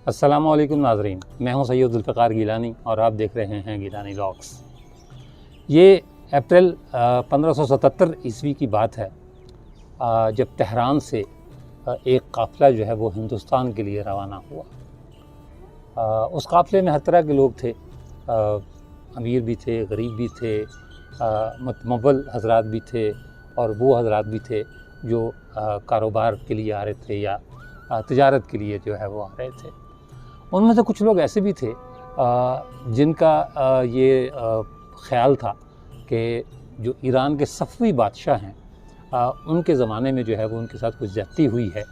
अस्सलामु अलैकुम नाज़रीन, मैं हूं सैयद ज़ुल्फ़िकार गिलानी और आप देख रहे हैं गिलानी व्लॉग्स। ये अप्रैल 1577 ईस्वी की बात है, जब तेहरान से एक काफ़िला जो है वो हिंदुस्तान के लिए रवाना हुआ। उस काफ़िले में हर तरह के लोग थे, अमीर भी थे, गरीब भी थे, मतमवल हज़रात भी थे और वो हज़रात भी थे जो कारोबार के लिए आ रहे थे या तिजारत के लिए जो है वो आ रहे थे। उनमें से कुछ लोग ऐसे भी थे जिनका ये ख़्याल था कि जो ईरान के सफ़वी बादशाह हैं, उनके ज़माने में जो है वो उनके साथ कुछ ज़्यादती हुई है।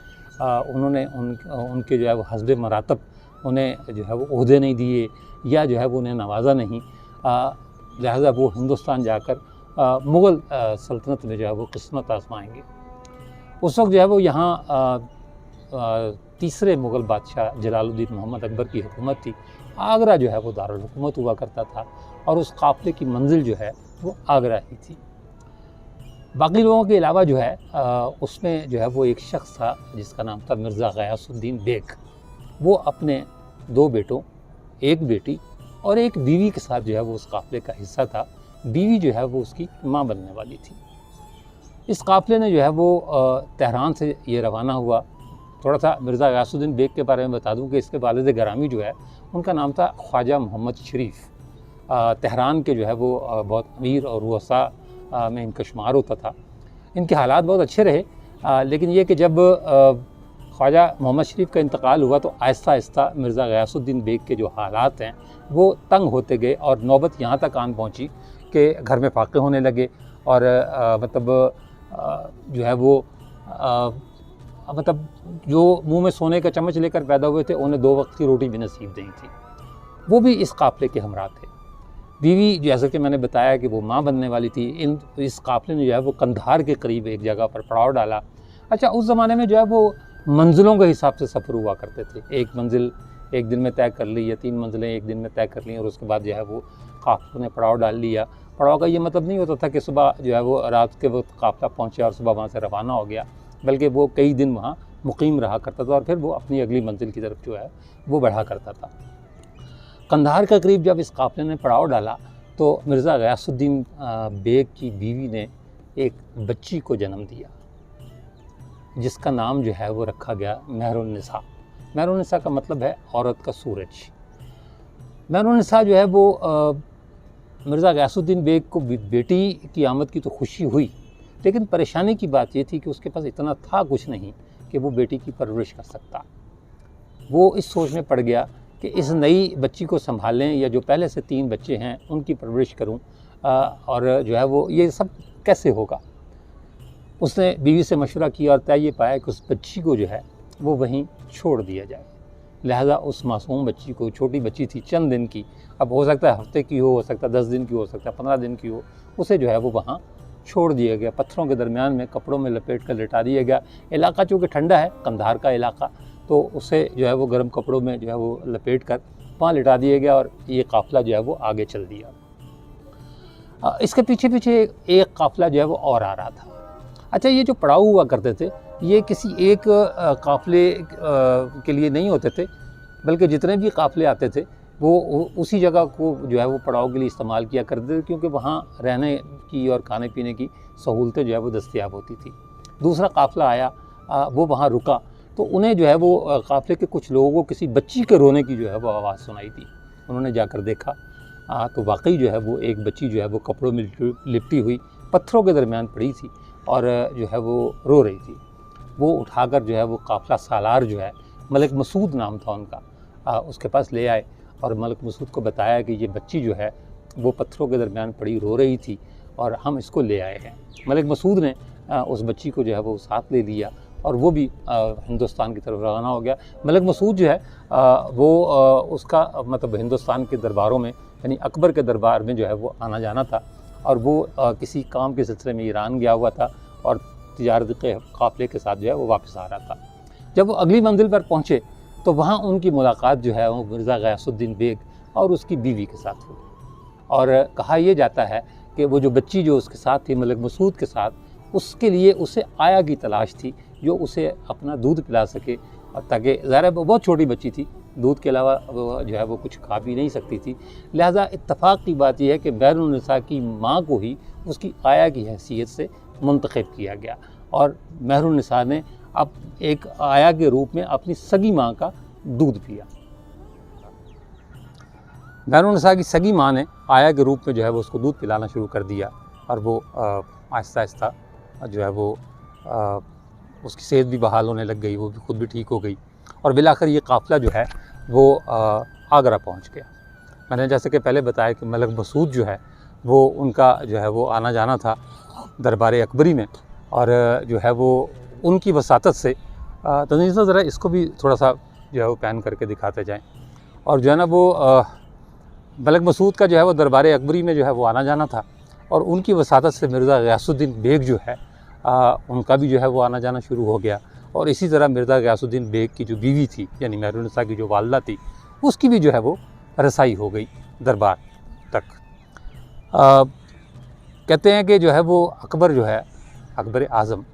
उन्होंने उनके जो है वो हस्ब मरातब उन्हें जो है वो ओहदे नहीं दिए या जो है वो उन्हें नवाजा नहीं, लिहाजा वो हिंदुस्तान जाकर मुग़ल सल्तनत में जो है वो किस्मत आजमाएंगे। उस वक्त जो है वो यहाँ तीसरे मुग़ल बादशाह जलालुद्दीन मोहम्मद अकबर की हुकूमत थी। आगरा जो है वो दारुल हुकूमत हुआ करता था और उस काफ़िले की मंजिल जो है वो आगरा ही थी। बाकी लोगों के अलावा जो है उसमें जो है वो एक शख्स था जिसका नाम था मिर्ज़ा ग़यासुद्दीन बेग। वो अपने 2 बेटों, 1 बेटी और 1 बीवी के साथ जो है वो उस काफ़िले का हिस्सा था। बीवी जो है वो उसकी माँ बनने वाली थी। इस काफ़िले ने जो है वो तेहरान से ये रवाना हुआ। थोड़ा सा मिर्ज़ा ग़यासुद्दीन बेग के बारे में बता दूं कि इसके वालिद गिरामी जो है उनका नाम था ख्वाजा मोहम्मद शरीफ। तेहरान के जो है वो बहुत अमीर और वसा में इनका शुमार होता था। इनके हालात बहुत अच्छे रहे, लेकिन ये कि जब ख्वाजा मोहम्मद शरीफ का इंतकाल हुआ तो आहिस्ता आहिस्ता मिर्ज़ा ग़यासुद्दीन बेग के जो हालात हैं वो तंग होते गए और नौबत यहाँ तक आन पहुँची कि घर में फाके होने लगे और जो है वो जो मुंह में सोने का चम्मच लेकर पैदा हुए थे उन्हें 2 वक्त की रोटी भी नसीब नहीं थी। वो भी इस काफ़िले के हमरा थे। बीवी जैसा कि मैंने बताया कि वो माँ बनने वाली थी। इस काफ़िले ने जो है वो कंधार के करीब एक जगह पर पड़ाव डाला। अच्छा, उस ज़माने में जो है वो मंजिलों के हिसाब से सफ़र हुआ करते थे। एक मंजिल एक दिन में तय कर ली या 3 मंजिलें एक दिन में तय कर ली और उसके बाद जो है वो काफ़िले ने पड़ाव डाल लिया। पड़ाव का ये मतलब नहीं होता था कि सुबह जो है वो रात के वक्त काफ़िला पहुँचे और सुबह वहाँ से रवाना हो गया, बल्कि वो कई दिन वहाँ मुकीम रहा करता था और फिर वो अपनी अगली मंजिल की तरफ जो है वो बढ़ा करता था। कंधार के करीब जब इस काफ़िले ने पड़ाव डाला तो मिर्ज़ा ग़यासुद्दीन बेग की बीवी ने एक बच्ची को जन्म दिया जिसका नाम जो है वो रखा गया मेहरुन्निसा। मेहरुन्निसा का मतलब है औरत का सूरज। मेहरुन्निसा जो है वो मिर्ज़ा ग़यासुद्दीन बेग को बेटी की आमद की तो खुशी हुई, लेकिन परेशानी की बात ये थी कि उसके पास इतना था कुछ नहीं कि वो बेटी की परवरिश कर सकता। वो इस सोच में पड़ गया कि इस नई बच्ची को संभालें या जो पहले से 3 बच्चे हैं उनकी परवरिश करूं, और जो है वो ये सब कैसे होगा। उसने बीवी से मशवरा किया और तय ये पाया कि उस बच्ची को जो है वो वहीं छोड़ दिया जाए। लिहाजा उस मासूम बच्ची को, छोटी बच्ची थी चंद दिन की, अब हो सकता है हफ्ते की हो सकता है 10 दिन की हो सकता है 15 दिन की हो, उसे जो है वो वहाँ छोड़ दिया गया। पत्थरों के दरमियान में कपड़ों में लपेट कर लिटा दिया गया। इलाका चूँकि ठंडा है, कंधार का इलाका, तो उसे जो है वो गर्म कपड़ों में जो है वो लपेट कर वहाँ लिटा दिया गया और ये काफ़िला जो है वो आगे चल दिया। इसके पीछे पीछे एक काफ़िला जो है वो और आ रहा था। अच्छा, ये जो पड़ाव हुआ करते थे ये किसी एक काफ़िले के लिए नहीं होते थे, बल्कि जितने भी काफ़िले आते थे वो उसी जगह को जो है वो पड़ाव के लिए इस्तेमाल किया करते थे, क्योंकि वहाँ रहने की और खाने पीने की सहूलतें जो है वो दस्तयाब होती थी। दूसरा काफ़िला आया, वो वहाँ रुका तो उन्हें जो है वो काफ़िले के कुछ लोगों को किसी बच्ची के रोने की जो है वो आवाज़ सुनाई दी। उन्होंने जाकर देखा तो वाकई जो है वो एक बच्ची जो है वो कपड़ों में लिपटी हुई पत्थरों के दरमियान पड़ी थी और जो है वो रो रही थी। वो उठाकर जो है वो काफ़िला सालार जो है, मलिक मसूद नाम था उनका, उसके पास ले आए और मलिक मसूद को बताया कि ये बच्ची जो है वो पत्थरों के दरमियान पड़ी रो रही थी और हम इसको ले आए हैं। मलिक मसूद ने उस बच्ची को जो है वो साथ ले लिया और वो भी हिंदुस्तान की तरफ रवाना हो गया। मलिक मसूद जो है वो उसका मतलब हिंदुस्तान के दरबारों में यानी अकबर के दरबार में जो है वो आना जाना था और वो किसी काम के सिलसिले में ईरान गया हुआ था और तिजारत के काफ़िले के साथ जो है वो वापस आ रहा था। जब वो अगली मंजिल पर पहुँचे तो वहाँ उनकी मुलाकात जो है वो मिर्ज़ा ग़यासुद्दीन बेग और उसकी बीवी के साथ हुई और कहा यह जाता है कि वो जो बच्ची जो उसके साथ थी मलिक मसूद के साथ, उसके लिए उसे आया की तलाश थी जो उसे अपना दूध पिला सके, और ताकि ज़ाहिर है बहुत छोटी बच्ची थी दूध के अलावा वो जो है वो कुछ खा भी नहीं सकती थी। लिहाजा इत्तफ़ाक़ की बात यह है कि महरुन्निसा की माँ को ही उसकी आया की हैसियत से मुंतखब किया गया और महरुन्निसा ने अब एक आया के रूप में अपनी सगी माँ का दूध पिया। महरुन्निसा की सगी माँ ने आया के रूप में जो है वो उसको दूध पिलाना शुरू कर दिया और वो आहिस्ता आहिस्ता जो है वो उसकी सेहत भी बहाल होने लग गई, वो भी खुद भी ठीक हो गई और बिलाखिर ये काफ़िला जो है वो आगरा पहुंच गया। मैंने जैसे कि पहले बताया कि मलिक मसूद जो है वो उनका जो है वो आना जाना था दरबार अकबरी में और जो है वो उनकी वसातत से तनीज़ा ज़रा इसको भी थोड़ा सा जो है वो पैन करके दिखाते जाएँ और जो है ना वो मलिक मसूद का जो है वो दरबार अकबरी में जो है वो आना जाना था और उनकी वसातत से मिर्ज़ा ग़ियासुद्दीन बेग जो है उनका भी जो है वो आना जाना शुरू हो गया और इसी तरह मिर्ज़ा ग़ियासुद्दीन बेग की जो बीवी थी यानी महरुन्निसा की जो वालदा थी उसकी भी जो है वो रसाई हो गई दरबार तक। कहते हैं कि जो है वो अकबर जो है अकबर आज़म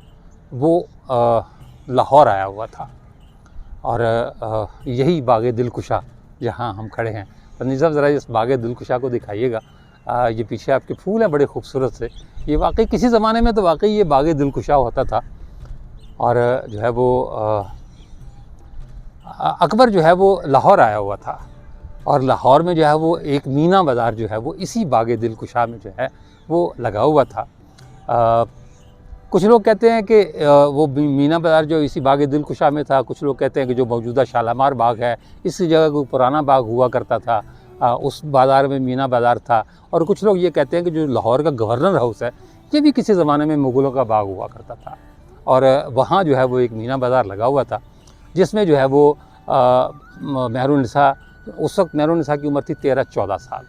वो लाहौर आया हुआ था और यही बाग़ दिलकुशा जहाँ हम खड़े हैं। तनीज़ा ज़रा इस बाग़ दिलकुशा को दिखाइएगा। ये पीछे आपके फूल हैं बड़े खूबसूरत से। ये वाकई किसी ज़माने में तो वाकई ये बाग़ दिलकुशा होता था और जो है वो अकबर जो है वो लाहौर आया हुआ था और लाहौर में जो है वो एक मीना बाज़ार जो है वो इसी बाग़ दिलकुशा में जो है वो लगा हुआ था। कुछ लोग कहते हैं कि वो मीना बाज़ार जो इसी बाग़ दिलकुशा में था, कुछ लोग कहते हैं कि जो मौजूदा शालामार बाग है इसी जगह को पुराना बाग हुआ करता था, उस बाज़ार में मीना बाज़ार था और कुछ लोग ये कहते हैं कि जो लाहौर का गवर्नर हाउस है ये भी किसी ज़माने में मुग़लों का बाग हुआ करता था और वहाँ जो है वो एक मीना बाज़ार लगा हुआ था जिसमें जो है वो महरुन्निसा, उस वक्त महरुन्निसा की उम्र थी 13-14 साल,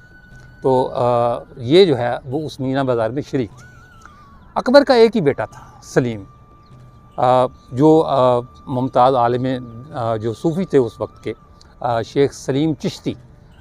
तो ये जो है वो उस मीना बाज़ार में शरीक थी। अकबर का एक ही बेटा था सलीम, जो मुमताज़ आलिम जो सूफ़ी थे उस वक्त के शेख सलीम चिश्ती,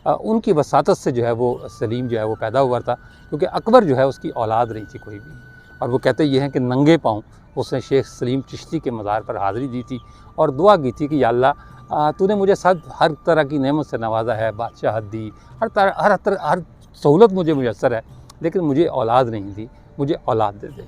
उनकी वसातत से जो है वो सलीम जो है वो पैदा हुआ था क्योंकि अकबर जो है उसकी औलाद नहीं थी कोई भी। और वो कहते ये हैं कि नंगे पाँव उसने शेख सलीम चिश्ती के मज़ार पर हाज़िरी दी थी और दुआ की थी कि या अल्लाह तूने मुझे सब हर तरह की नेमत से नवाजा है, बादशाहत दी, हर सहूलत मुझे मुयस्सर है, लेकिन मुझे औलाद नहीं दी, मुझे औलाद दे दे।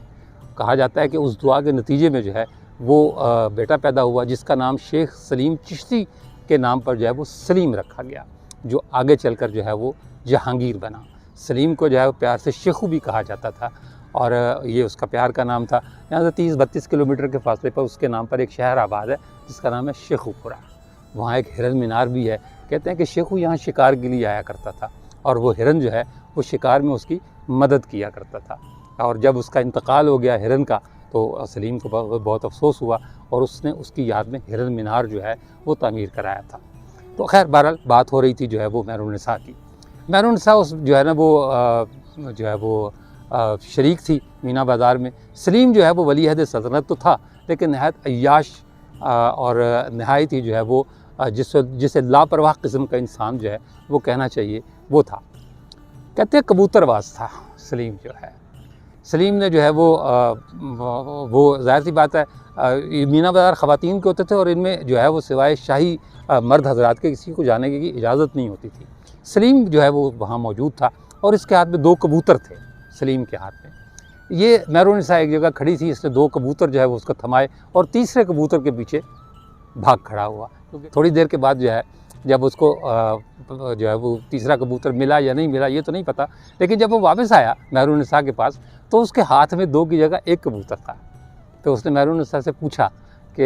कहा जाता है कि उस दुआ के नतीजे में जो है वो बेटा पैदा हुआ जिसका नाम शेख सलीम चिश्ती के नाम पर जो है वो सलीम रखा गया, जो आगे चलकर जो है वो जहांगीर बना। सलीम को जो है प्यार से शेखू भी कहा जाता था और ये उसका प्यार का नाम था। यहाँ से 30-32 किलोमीटर के फासले पर उसके नाम पर एक शहर आबाद है जिसका नाम है शेखूपुरा। वहाँ एक हिरन मीनार भी है। कहते हैं कि शेखू यहाँ शिकार के लिए आया करता था और वो हिरन जो है वो शिकार में उसकी मदद किया करता था और जब उसका इंतकाल हो गया हिरन का तो सलीम को बहुत अफसोस हुआ और उसने उसकी याद में हिरन मीनार जो है वो तामीर कराया था। तो खैर बहरहाल बात हो रही थी जो है वो महरुन्निसा की। महरुन्निसा उस जो है ना वो शरीक थी मीना बाज़ार में। सलीम जो है वो वली अहद सल्तनत तो था लेकिन नहायत अय्याश और नहायत ही जो है वो जिसे लापरवाह किस्म का इंसान जो है वो कहना चाहिए वो था। कहते हैं कबूतरबाज था सलीम जो है। सलीम ने जो है वो ज़ाहिर सी बात है मीना बाज़ार ख़वातीन के होते थे और इनमें जो है वो सिवाय शाही मर्द हजरात के किसी को जाने की इजाज़त नहीं होती थी। सलीम जो है वो वहाँ मौजूद था और इसके हाथ में 2 कबूतर थे सलीम के हाथ में। ये महरुन्निसा एक जगह खड़ी थी, इसने 2 कबूतर जो है वो उसको थमाए और तीसरे कबूतर के पीछे भाग खड़ा हुआ। क्योंकि थोड़ी देर के बाद जो है जब उसको जो है वो तीसरा कबूतर मिला या नहीं मिला ये तो नहीं पता, लेकिन जब वो वापस आया महरुन्निसा के पास तो उसके हाथ में 2 की जगह 1 कबूतर था। तो उसने महरुन्निसा से पूछा कि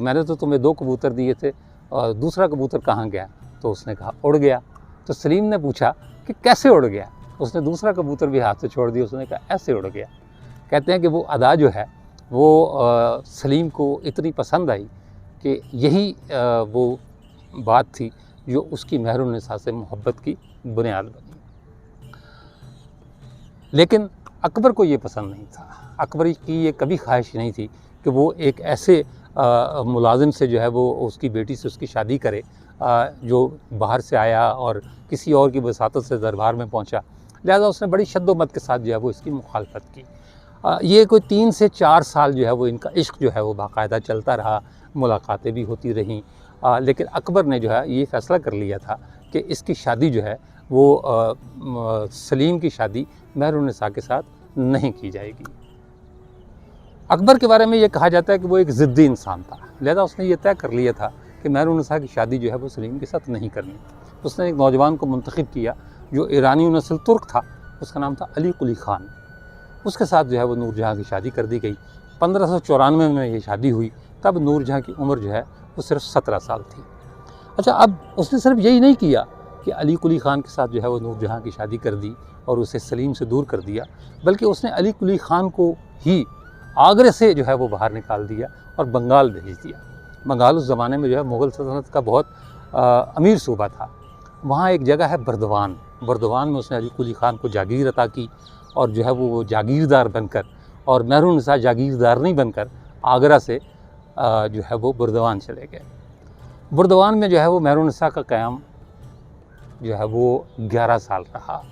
मैंने तो तुम्हें 2 कबूतर दिए थे और दूसरा कबूतर कहाँ गया? तो उसने कहा उड़ गया। तो सलीम ने पूछा कि कैसे उड़ गया? उसने दूसरा कबूतर भी हाथ से छोड़ दिया, उसने कहा ऐसे उड़ गया। कहते हैं कि वो अदा जो है वो सलीम को इतनी पसंद आई कि यही वो बात थी जो उसकी महरुन्निसा से मोहब्बत की बुनियाद बनी। लेकिन अकबर को ये पसंद नहीं था। अकबर की ये कभी ख्वाहिश नहीं थी कि वो एक ऐसे मुलाजिम से जो है वो उसकी बेटी से उसकी शादी करे जो बाहर से आया और किसी और की वसातत से दरबार में पहुंचा। लिहाजा उसने बड़ी शद्दोमत के साथ जो है वो इसकी मुखालफत की। ये कोई 3 से 4 साल जो है वो इनका इश्क जो है वो बाकायदा चलता रहा, मुलाकातें भी होती रहीं लेकिन अकबर ने जो है ये फ़ैसला कर लिया था कि इसकी शादी जो है वो सलीम की शादी महरुन्निसा के साथ नहीं की जाएगी। अकबर के बारे में ये कहा जाता है कि वो एक ज़िद्दी इंसान था, लिहाजा उसने ये तय कर लिया था कि महरुन्निसा की शादी जो है वो सलीम के साथ नहीं करनी। उसने एक नौजवान को मुंतखब किया जो ईरानी नस्ल तुर्क था, उसका नाम था अली कुली ख़ान। उसके साथ जो है वो नूरजहाँ की शादी कर दी गई। 1594 में ये शादी हुई, तब नूरजहाँ की उम्र जो है वो सिर्फ 17 साल थी। अच्छा, अब उसने सिर्फ यही नहीं किया कि अली कुली ख़ान के साथ जो है वो नूरजहाँ की शादी कर दी और उसे सलीम से दूर कर दिया, बल्कि उसने अली कुली ख़ान को ही आगरे से जो है वो बाहर निकाल दिया और बंगाल भेज दिया। बंगाल उस ज़माने में जो है मुग़ल सल्तनत का बहुत अमीर सूबा था। वहाँ एक जगह है बर्दवान, बर्दवान में उसने अली कुली ख़ान को जागीर अता की और जो है वो जागीरदार बनकर, और महरुन्निसा जागीरदार नहीं बनकर आगरा से जो है वो बर्दवान चले गए। बर्दवान में जो है वो महरुन्निसा का क़याम जो है वो 11 साल रहा,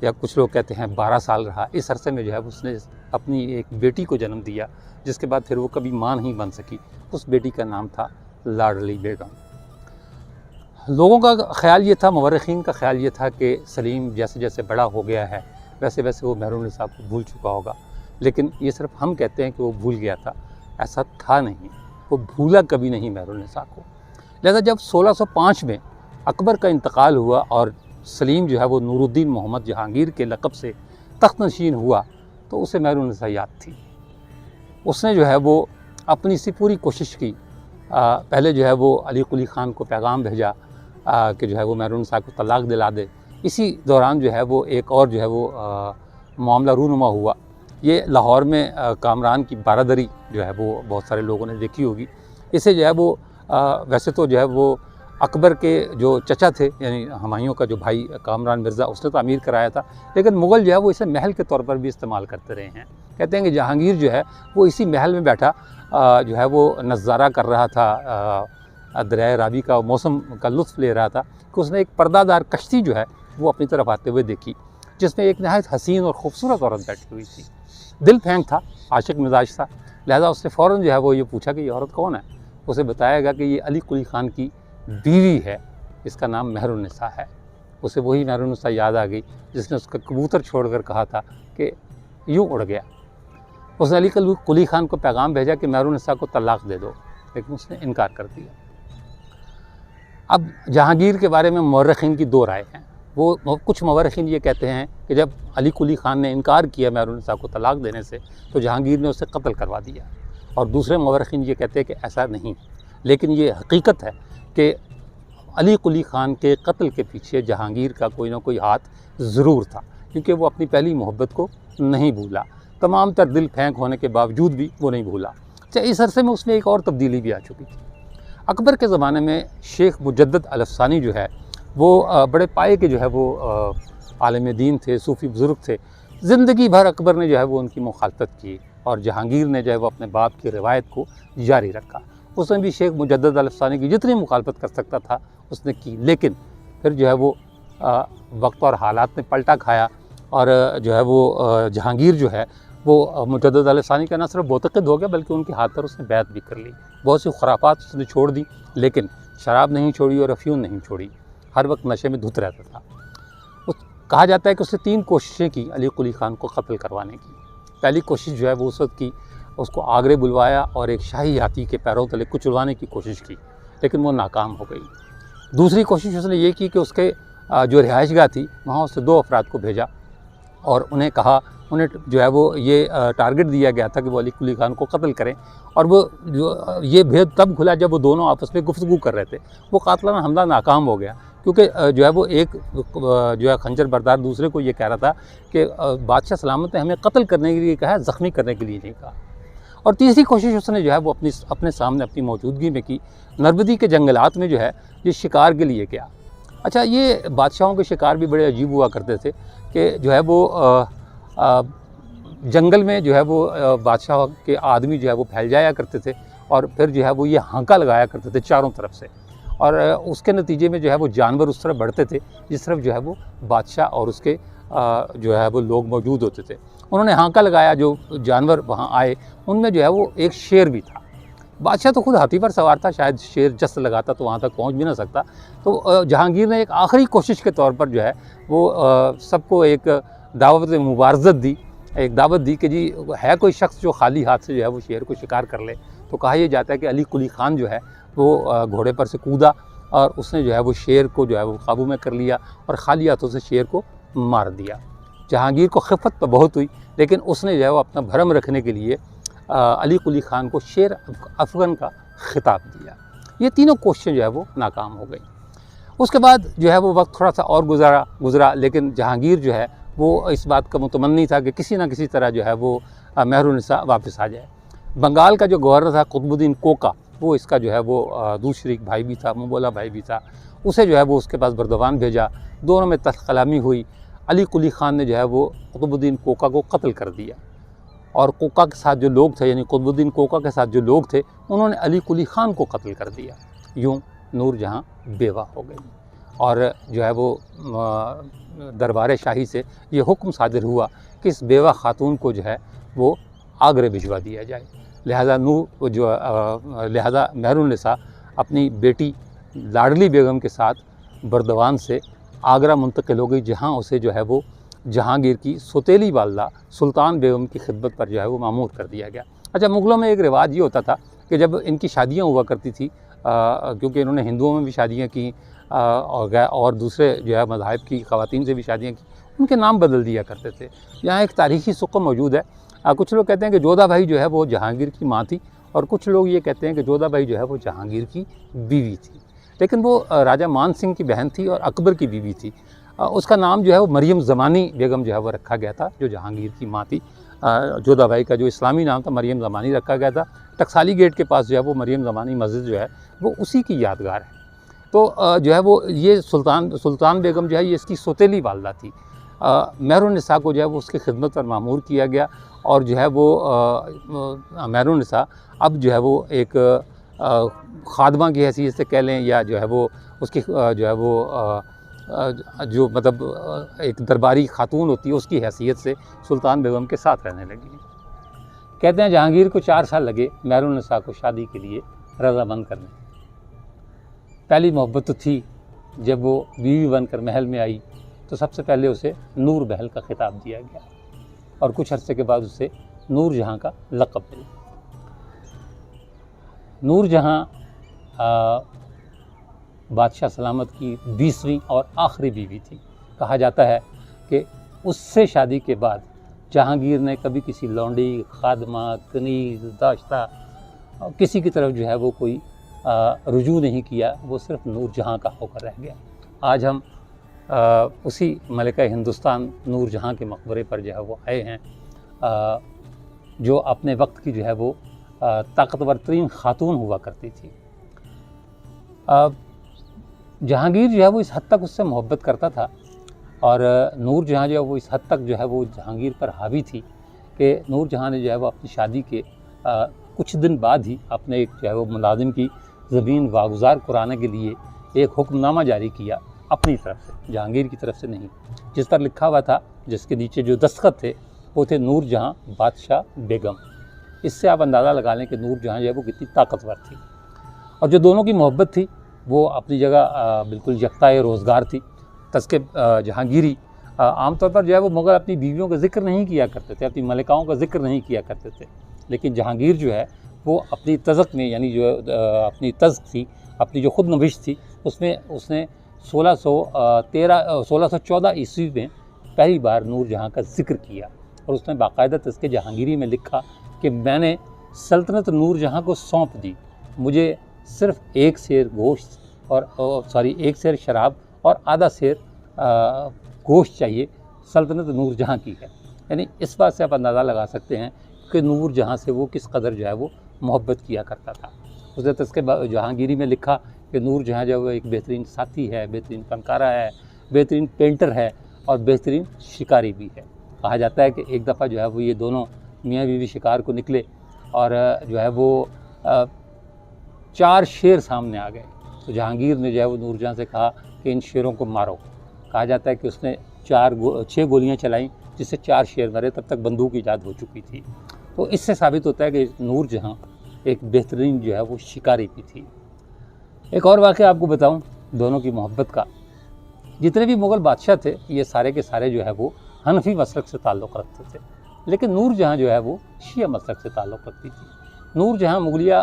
या कुछ लोग कहते हैं 12 साल रहा। इस अरसे में जो है उसने अपनी एक बेटी को जन्म दिया, जिसके बाद फिर वो कभी मां नहीं बन सकी। उस बेटी का नाम था लाडली बेगम। लोगों का ख्याल ये था, मवर्रिखीन का ख्याल ये था कि सलीम जैसे जैसे बड़ा हो गया है वैसे वैसे वो महरुन्निसा को भूल चुका होगा, लेकिन ये सिर्फ हम कहते हैं कि वो भूल गया था, ऐसा था नहीं। वो भूला कभी नहीं महरुन्निसा को। लिहाजा जब 1605 में अकबर का इंतकाल हुआ और सलीम जो है वो नूरुद्दीन मोहम्मद जहांगीर के लक़ब से तख्त नशीन हुआ, तो उसे महरुन्निसा याद थी। उसने जो है वो अपनी सी पूरी कोशिश की। पहले जो है वो अली कुली ख़ान को पैगाम भेजा कि जो है वो महरुन्निसा को तलाक़ दिला दे। इसी दौरान जो है वो एक और जो है वो मामला रूनुमा हुआ। ये लाहौर में कामरान की बारादरी जो है वो बहुत सारे लोगों ने देखी होगी। इसे जो है वो वैसे तो जो है वो अकबर के जो चचा थे, यानी हुमायूं का जो भाई कामरान मिर्ज़ा, उसने तो अमीर कराया था, लेकिन मुग़ल जो है वो इसे महल के तौर पर भी इस्तेमाल करते रहे हैं। कहते हैं कि जहांगीर जो है वो इसी महल में बैठा जो है वो नज़ारा कर रहा था, दरियाए रावी का मौसम का लुत्फ़ ले रहा था, कि उसने एक पर्दादार कश्ती जो है वो अपनी तरफ आते हुए देखी, जिसमें एक नहायत हसीन और ख़ूबसूरत औरत बैठी हुई थी। दिल फेंक था, आशिक मिजाज था, लिहाजा उसने फ़ौरन जो है वो ये पूछा कि ये औरत कौन है। उसे बताया गया कि ये अली कुली ख़ान की बीवी है, इसका नाम महरुन्निसा है। उसे वही महरुन्निसा याद आ गई जिसने उसका कबूतर छोड़कर कहा था कि यूँ उड़ गया। उसने अली कुली ख़ान को पैगाम भेजा कि महरुन्निसा को तलाक़ दे दो, लेकिन उसने इनकार कर दिया। अब जहांगीर के बारे में मौर्रखीन की दो राय हैं। वो कुछ मौर्रखीन ये कहते हैं कि जब अली कुली ख़ान ने इनकार किया महरुन्निसा को तलाक़ देने से, तो जहांगीर ने उसे कत्ल करवा दिया। और दूसरे मौर्रखीन ये कहते हैं कि ऐसा नहीं, लेकिन ये हकीकत है कि अली कुली ख़ान के कत्ल के पीछे जहांगीर का कोई ना कोई हाथ ज़रूर था, क्योंकि वो अपनी पहली मोहब्बत को नहीं भूला। तमाम तर दिल फेंक होने के बावजूद भी वो नहीं भूला। अच्छा, इस अरसे में उसमें एक और तब्दीली भी आ चुकी थी। अकबर के ज़माने में शेख मुजद्दद अल-अफ़सानी जो है वो बड़े पाए के जो है वो आलिम दीन थे, सूफ़ी बुज़ुर्ग थे। ज़िंदगी भर अकबर ने जो है वो उनकी मुखालफत की और जहांगीर ने जो है वो अपने बाप की रिवायत को जारी रखा। उसने भी शेख मुजद्दद अल-अफ़सानी की जितनी मुखालफत कर सकता था उसने की, लेकिन फिर जो है वो वक्त और हालात ने पलटा खाया और जो है वो जहांगीर जो है वो मुजद्दद अल-अफ़सानी का न सिर्फ मुतक़िद हो गया, बल्कि उनके हाथ पर उसने बैत भी कर ली। बहुत सी खुराफात उसने छोड़ दी, लेकिन शराब नहीं छोड़ी और अफ़यून नहीं छोड़ी। हर वक्त नशे में धुत रहता था। कहा जाता है कि उसने 3 कोशिशें की अली कुली ख़ान को कत्ल करवाने की। पहली कोशिश जो है वो उस वक्त की, उसको आगरे बुलवाया और एक शाही हाथी के पैरों तले कुचलवाने की कोशिश की, लेकिन वो नाकाम हो गई। दूसरी कोशिश उसने ये की कि उसके जो रिहाइशगाह थी वहाँ उसने 2 अफराद को भेजा और उन्हें कहा, उन्हें जो है वो ये टारगेट दिया गया था कि वो अली कुली ख़ान को कत्ल करें। और वो जो ये भेद तब खुला जब वो दोनों आपस में गुफ्तगू कर रहे थे। वो कातलाना हमला नाकाम हो गया, क्योंकि जो है वो एक जो है खंजर बरदार दूसरे को ये कह रहा था कि बादशाह सलामत ने हमें कत्ल करने के लिए कहा है, ज़ख्मी करने के लिए नहीं कहा। और तीसरी कोशिश उसने जो है वो अपने सामने अपनी मौजूदगी में की। नर्बदी के जंगलात में जो है ये शिकार के लिए गया। अच्छा, ये बादशाहों के शिकार भी बड़े अजीब हुआ करते थे कि जो है वो जंगल में जो है वो बादशाह के आदमी जो है वो फैल जाया करते थे और फिर जो है वो ये हांका लगाया करते थे चारों तरफ से, और उसके नतीजे में जो है वो जानवर उस तरफ बढ़ते थे जिस तरफ जो है वो बादशाह और उसके जो है वो लोग मौजूद होते थे। उन्होंने हांका लगाया, जो जानवर वहाँ आए उनमें जो है वो एक शेर भी था। बादशाह तो खुद हाथी पर सवार था, शायद शेर जस्त लगाता तो वहाँ तक पहुँच भी ना सकता। तो जहांगीर ने एक आखिरी कोशिश के तौर पर जो है वो सबको एक दावत मुबारज़त दी, एक दावत दी कि जी है कोई शख्स जो खाली हाथ से जो है वो शेर को शिकार कर ले। तो कहा यह जाता है कि अली कुली ख़ान जो है वो घोड़े पर से कूदा और उसने जो है वो शेर को जो है वो काबू में कर लिया और खाली हाथों से शेर को मार दिया। जहांगीर को खिफ़त तो बहुत हुई, लेकिन उसने जो है वो अपना भरम रखने के लिए अली कुली ख़ान को शेर अफ़ग़न का ख़िताब दिया। ये तीनों कोशिशें जो है वो नाकाम हो गई। उसके बाद जो है वो वक्त थोड़ा सा और गुज़रा, लेकिन जहांगीर जो है वो इस बात का मुतमन्नी था कि किसी न किसी तरह जो है वो मेहरुन्निसा वापस आ जाए। बंगाल का जो गवर्नर था कुतुबुद्दीन कोका, वो इसका जो है वो दूसरी भाई भी था, मुबोला भाई भी था, उसे जो है वो उसके पास बर्दवान भेजा। दोनों में तल्ख़ कलामी हुई। अली कुली ख़ान ने जो है वो कुतुबुद्दीन कोका को कत्ल कर दिया और कोका के साथ जो लोग थे, यानी कुतुबुद्दीन कोका के साथ जो लोग थे, उन्होंने अली कुली ख़ान को कत्ल कर दिया। यूँ नूरजहाँ बेवा हो गई और जो है वो दरबार शाही से ये हुक्म सादिर हुआ कि इस बेवा ख़ातून को जो है वो आगरे भिजवा दिया जाए। लिहाजा मेहरुन्निसा अपनी बेटी लाडली बेगम के साथ बर्दवान से आगरा मुंतकिल हो गई, जहाँ उसे जो है वो जहांगीर की सौतेली वालदा सुल्तान बेगम की खिदमत पर जो है वो मामूर कर दिया गया। अच्छा, मुग़लों में एक रिवाज ये होता था कि जब इनकी शादियाँ हुआ करती थी, क्योंकि इन्होंने हिंदुओं में भी शादियाँ की और दूसरे जो है मज़ाहिब की ख़वातीन से भी शादियाँ की, उनके नाम बदल दिया करते थे। यहाँ एक तारीख़ी सुक़्क़ मौजूद है। कुछ लोग कहते हैं कि जोधा बाई जो है वो जहांगीर की माँ थी और कुछ लोग ये कहते हैं कि जोधा बाई जो है वो जहांगीर की बीवी थी, लेकिन वो राजा मान सिंह की बहन थी और अकबर की बीवी थी। उसका नाम जो है वो मरियम ज़मानी बेगम जो है वो रखा गया था, जो जहांगीर की माँ थी। जोधा बाई का जो इस्लामी नाम था मरियम ज़मानी रखा गया था। टकसाली गेट के पास जो है वो मरियम ज़मानी मस्जिद जो है वो उसी की यादगार है। तो जो है वो ये सुल्तान बेगम जो है ये इसकी सौतेली वालदा थी। मेहरुन्निसा को जो है वो उसकी खिदमत पर मामूर किया गया और जो है वो मेहरुन्निसा अब जो है वो एक खादमा की हैसियत से कह लें या जो है वो उसकी जो है वो जो मतलब एक दरबारी खातून होती है उसकी हैसियत से सुल्तान बेगम के साथ रहने लगी। कहते हैं जहांगीर को 4 साल लगे मेहरुन्निसा को शादी के लिए रज़ामंद करने। पहली मोहब्बत तो थी जब वो बीवी बनकर महल में आई तो सबसे पहले उसे नूर महल का खिताब दिया गया और कुछ अरसे के बाद उसे नूरजहाँ का लक़ब मिला। नूरजहाँ बादशाह सलामत की 20वीं और आखिरी बीवी थी। कहा जाता है कि उससे शादी के बाद जहांगीर ने कभी किसी लौंडी, खादमा, कनीज़, दाश्ता किसी की तरफ जो है वो कोई रुजू नहीं किया, वो सिर्फ नूरजहाँ का होकर रह गया। आज हम उसी मलिका हिंदुस्तान नूरजहाँ के मकबरे पर जो है वो आए हैं, जो अपने वक्त की जो है वो ताकतवर तरीन ख़ातून हुआ करती थी। जहांगीर जो है वो इस हद तक उससे मोहब्बत करता था और नूरजहाँ जो है वो इस हद तक जो है वो जहांगीर पर हावी थी कि नूरजहाँ ने जो है वो अपनी शादी के कुछ दिन बाद ही अपने एक जो है वो मुलाजिम की ज़मीन वागुज़ार कराने के लिए एक हुक्मनामा जारी किया अपनी तरफ से, जहांगीर की तरफ से नहीं, जिस पर लिखा हुआ था, जिसके नीचे जो दस्तखत थे वो थे नूरजहाँ बादशाह बेगम। इससे आप अंदाज़ा लगा लें कि नूरजहाँ जो है वो कितनी ताकतवर थी। और जो दोनों की मोहब्बत थी वो अपनी जगह बिल्कुल यकताए रोज़गार थी। तस्के जहांगीरी आमतौर पर जो है वो मुग़ल अपनी बीवियों का ज़िक्र नहीं किया करते थे, अपनी मलिकाओं का ज़िक्र नहीं किया करते थे, लेकिन जहांगीर जो है वो अपनी तज़क में, यानी जो अपनी तज़क थी, अपनी जो खुद नविश थी, उसमें उसने 1614 ईस्वी में पहली बार नूरजहाँ का ज़िक्र किया और उसने बाकायदा तस्के जहांगीरी में लिखा कि मैंने सल्तनत नूरजहाँ को सौंप दी, मुझे सिर्फ 1 सेर गोश्त और 1 सेर शराब और आधा सेर गोश्त चाहिए, सल्तनत नूरजहाँ की है। यानी इस बात से आप अंदाज़ा लगा सकते हैं कि नूरजहाँ से वो किस कदर जो है वो मोहब्बत किया करता था। उसने तस्के जहांगीरी में लिखा कि नूरजहाँ जो है एक बेहतरीन साथी है, बेहतरीन फनकारा है, बेहतरीन पेंटर है और बेहतरीन शिकारी भी है। कहा जाता है कि एक दफ़ा जो है वो ये दोनों मियाँ बीवी शिकार को निकले और जो है वो 4 शेर सामने आ गए। तो जहांगीर ने जो है वो नूरजहाँ से कहा कि इन शेरों को मारो। कहा जाता है कि उसने 6 गोलियाँ चलाईं जिससे 4 शेर मरे, तब तक बंदूक ईजाद हो चुकी थी। तो इससे साबित होता है कि नूरजहाँ एक बेहतरीन जो है वो शिकारी भी थी। एक और वाक़या आपको बताऊं दोनों की मोहब्बत का। जितने भी मुग़ल बादशाह थे ये सारे के सारे जो है वो हनफी मसलक से ताल्लुक़ रखते थे, लेकिन नूरजहाँ जो है वो शिया मसलक से ताल्लुक़ रखती थी। नूरजहाँ मुग़लिया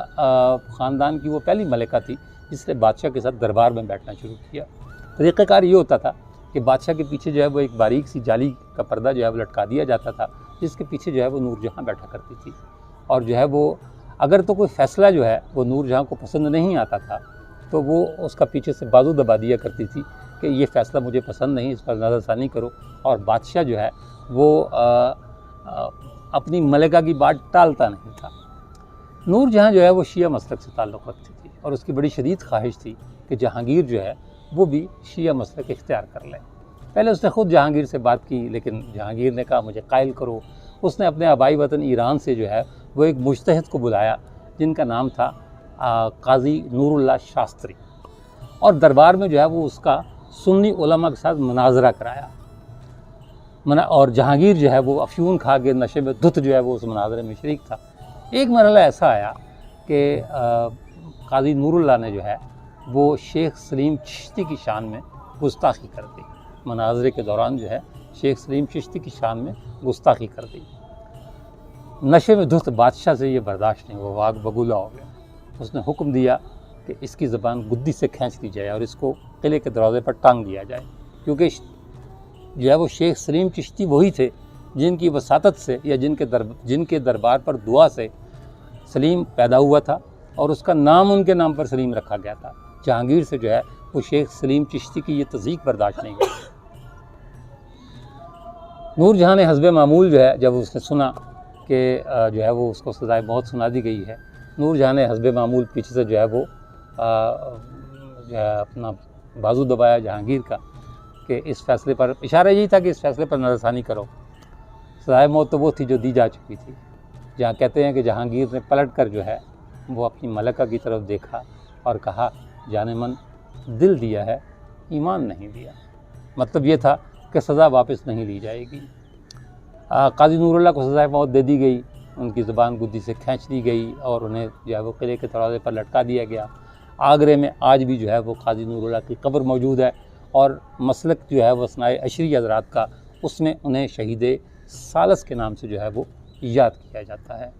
ख़ानदान की वो पहली मलिका थी जिसने बादशाह के साथ दरबार में बैठना शुरू किया। तरीक़ाकार ये होता था कि बादशाह के पीछे जो है वो एक बारीक सी जाली का पर्दा जो है वो लटका दिया जाता था, जिसके पीछे जो है वो नूरजहाँ बैठा करती थी। और जो है वो अगर तो कोई फ़ैसला जो है वो नूरजहाँ को पसंद नहीं आता था तो वो उसका पीछे से बाजू दबा दिया करती थी कि ये फ़ैसला मुझे पसंद नहीं, इस पर नज़रसानी करो। और बादशाह जो है वो अपनी मलिका की बात टालता नहीं था। नूरजहाँ जो है वो शिया मसलक से ताल्लुक़ रखती थी और उसकी बड़ी शदीद ख्वाहिश थी कि जहांगीर जो है वो भी शिया मसलक इख्तियार कर ले। पहले उसने ख़ुद जहांगीर से बात की, लेकिन जहांगीर ने कहा मुझे कायल करो। उसने अपने आबाई वतन ईरान से जो है वो एक मुज्तहिद को बुलाया जिनका नाम था काज़ी नूरुल्लाह शास्त्री, और दरबार में जो है वो उसका सुन्नी उलमा के साथ मुनाजरा कराया। और जहांगीर जो है वो अफ्यून खा के नशे में धुत जो है वो उस मुनाजरे में शरीक था। एक मरहला ऐसा आया कि काज़ी नूरुल्लाह ने जो है वो शेख सलीम चिश्ती की शान में गुस्ताखी कर दी। मुनाजरे के दौरान जो है शेख सलीम चिश्ती की शान में गुस्ताखी कर दी। नशे में धुत बादशाह से ये बर्दाश्त नहीं हुआ, वो आग बबूला हो गया। उसने हुक्म दिया कि इसकी ज़बान गुद्दी से खींच दी जाए और इसको किले के दरवाजे पर टांग दिया जाए, क्योंकि जो है वो शेख सलीम चिश्ती वही थे जिनकी वसातत से या जिनके दरबार पर दुआ से सलीम पैदा हुआ था और उसका नाम उनके नाम पर सलीम रखा गया था। जहांगीर से जो है वो शेख सलीम चिश्ती की ये तज़ीक बर्दाश्त नहीं हुई। नूरजहाँ ने हस्बे मामूल जो है जब उसने सुना कि जो है वो उसको सज़ाए मौत सुना दी गई है, नूरजहाँ ने हस्बे मामूल पीछे से जो है वो जो है अपना बाजू दबाया जहांगीर का कि इस फैसले पर, इशारा यही था कि इस फैसले पर नज़रसानी करो। सज़ाए मौत तो वो थी जो दी जा चुकी थी। जहाँ कहते हैं कि जहांगीर ने पलट कर जो है वो अपनी मलिका की तरफ देखा और कहा, जाने मन दिल दिया है ईमान नहीं दिया। मतलब ये था कि सज़ा वापस नहीं ली जाएगी। काज़ी नूरुल्लाह को सज़ाए मौत दे दी गई, उनकी ज़ुबान गुद्दी से खींच दी गई और उन्हें जो है वो किले के दरवाजे पर लटका दिया गया। आगरे में आज भी जो है वो काज़ी नूरुल्लाह की कब्र मौजूद है और मसलक जो है वसनाए अशरी हज़रात का, उसमें उन्हें शहीद सालस के नाम से जो है वो याद किया जाता है।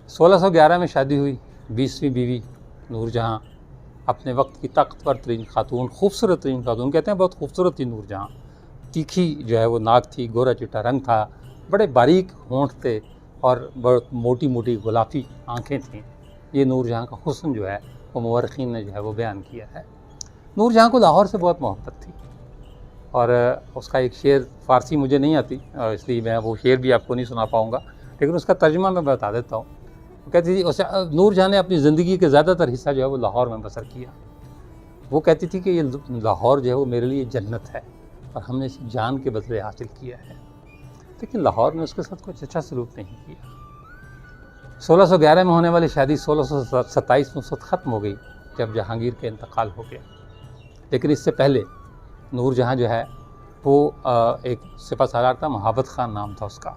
1611 में शादी हुई। 20वीं बीवी नूरजहाँ अपने वक्त की ताकतवर तरीन खातून, खूबसूरत तरीन खातून, कहते हैं बहुत खूबसूरत थी नूरजहाँ। तीखी जो है वो नाक थी, गोरा चिट्टा रंग था, बड़े बारीक होंठ थे और बहुत मोटी मोटी गुलाबी आँखें थीं। ये नूरजहाँ का हुस्न जो है वो मुवर्रिखीन ने जो है वो बयान किया है। नूरजहाँ को लाहौर से बहुत मोहब्बत थी और उसका एक शेर, फ़ारसी मुझे नहीं आती इसलिए मैं वो शेर भी आपको नहीं सुना पाऊँगा, लेकिन उसका तर्जुमा मैं बता देता हूँ। कहती थी उसे, नूरजहाँ ने अपनी ज़िंदगी के ज़्यादातर हिस्सा जो है वो लाहौर में बसर किया। वो कहती थी कि ये लाहौर जो है वो मेरे लिए जन्नत है और हमने इसे जान के बदले हासिल किया है, लेकिन लाहौर ने उसके साथ कुछ अच्छा सलूक नहीं किया। 1611 में होने वाली शादी 1627 में उस वक्त ख़त्म हो गई जब जहांगीर का इंतकाल हो गया। लेकिन इससे पहले नूरजहाँ जो है वो एक सिपह सालार था, महाबत ख़ान नाम था उसका।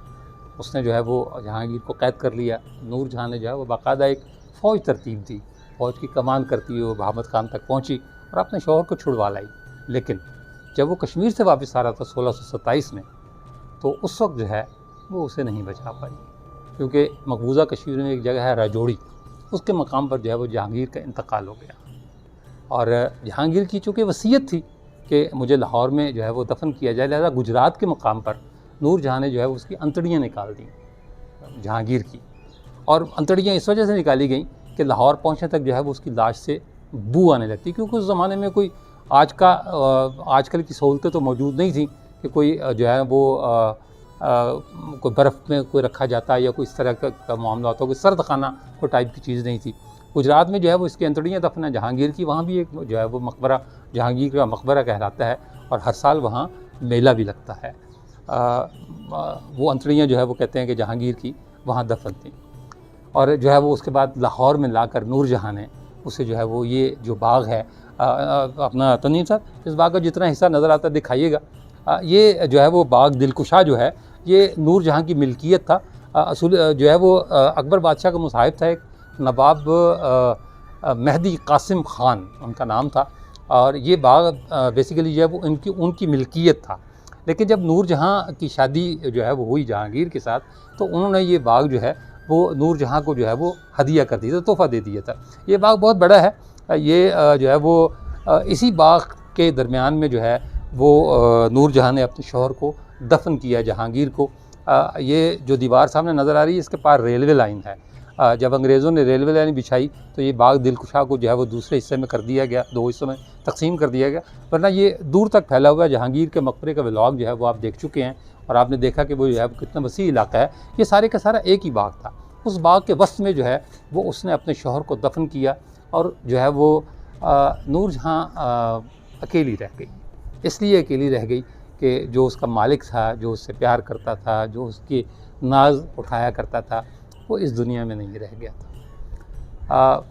उसने जो है वो जहांगीर को कैद कर लिया। नूरजहाँ ने जो है वो बाकायदा एक फ़ौज तरतीब दी, फ़ौज की कमान करती हुई महाबत ख़ान तक पहुँची और अपने शौहर को छुड़वा लाई। लेकिन जब वो कश्मीर से वापस आ रहा था 1627 में, तो उस वक्त जो है वो उसे नहीं बचा पाई, क्योंकि मकबूजा कश्मीर में एक जगह है राजौड़ी, उसके मकाम पर जो है वो जहांगीर का इंतकाल हो गया। और जहांगीर की चूँकि वसीयत थी कि मुझे लाहौर में जो है वो दफन किया जाए, लिहाजा गुजरात के मकाम पर नूरजहाँ ने जो है उसकी अंतड़ियाँ निकाल दी जहांगीर की। और अंतड़ियाँ इस वजह से निकाली गई कि लाहौर पहुँचने तक जो है वो उसकी लाश से बू आने लगती, क्योंकि उस ज़माने में कोई आजकल की सहूलतें तो मौजूद नहीं थी कि कोई जो है वो कोई बर्फ़ में कोई रखा जाता है या कोई इस तरह का मामला होता, कोई सर्द खाना कोई टाइप की चीज़ नहीं थी। गुजरात में जो है वो इसकी अंतड़ियाँ दफन है जहांगीर की। वहाँ भी एक जो है वो मकबरा जहांगीर का मकबरा कहलाता है और हर साल वहाँ मेला भी लगता है। वो अंतड़ियाँ जो है वो कहते हैं कि जहांगीर की वहाँ दफन थी। और जो है वो उसके बाद लाहौर में लाकर नूरजहाँ ने उसे जो है वो ये जो बाग है अपना तनीम साहब, इस बाग का जितना हिस्सा नज़र आता है दिखाइएगा। ये जो है वो बाग दिलकुशा जो है ये नूरजहाँ की मिल्कियत था। जो है वो अकबर बादशाह का मुसाहिब था, एक नवाब मेहदी कासिम ख़ान उनका नाम था, और ये बाग बेसिकली जो है वो उनकी मिल्कियत था। लेकिन जब नूरजहाँ की शादी जो है वो हुई जहांगीर के साथ, तो उन्होंने ये बाग जो है वो नूरजहाँ को जो है वो हदिया कर दिया था, तोहफ़ा दे दिया था। ये बाग बहुत बड़ा है। ये जो है वो इसी बाग के दरमियान में जो है वो नूरजहाँ ने अपने शौहर को दफन किया, जहांगीर को। ये जो दीवार सामने नज़र आ रही है, इसके पार रेलवे लाइन है। जब अंग्रेज़ों ने रेलवे लाइन बिछाई तो ये बाग दिलकुशा को जो है वो दूसरे हिस्से में कर दिया गया, 2 हिस्सों में तकसीम कर दिया गया, वरना ये दूर तक फैला हुआ है। जहांगीर के मकबरे का व्लॉग जो है वो आप देख चुके हैं, और आपने देखा कि वो जो है कितना वसी इलाका है। ये सारे का सारा एक ही बाग था। उस बाग के वस्त में जो है वो उसने अपने शौहर को दफन किया, और जो है वो नूरजहाँ अकेली रह गई। इसलिए अकेली रह गई कि जो उसका मालिक था, जो उससे प्यार करता था, जो उसकी नाज उठाया करता था, वो इस दुनिया में नहीं रह गया था।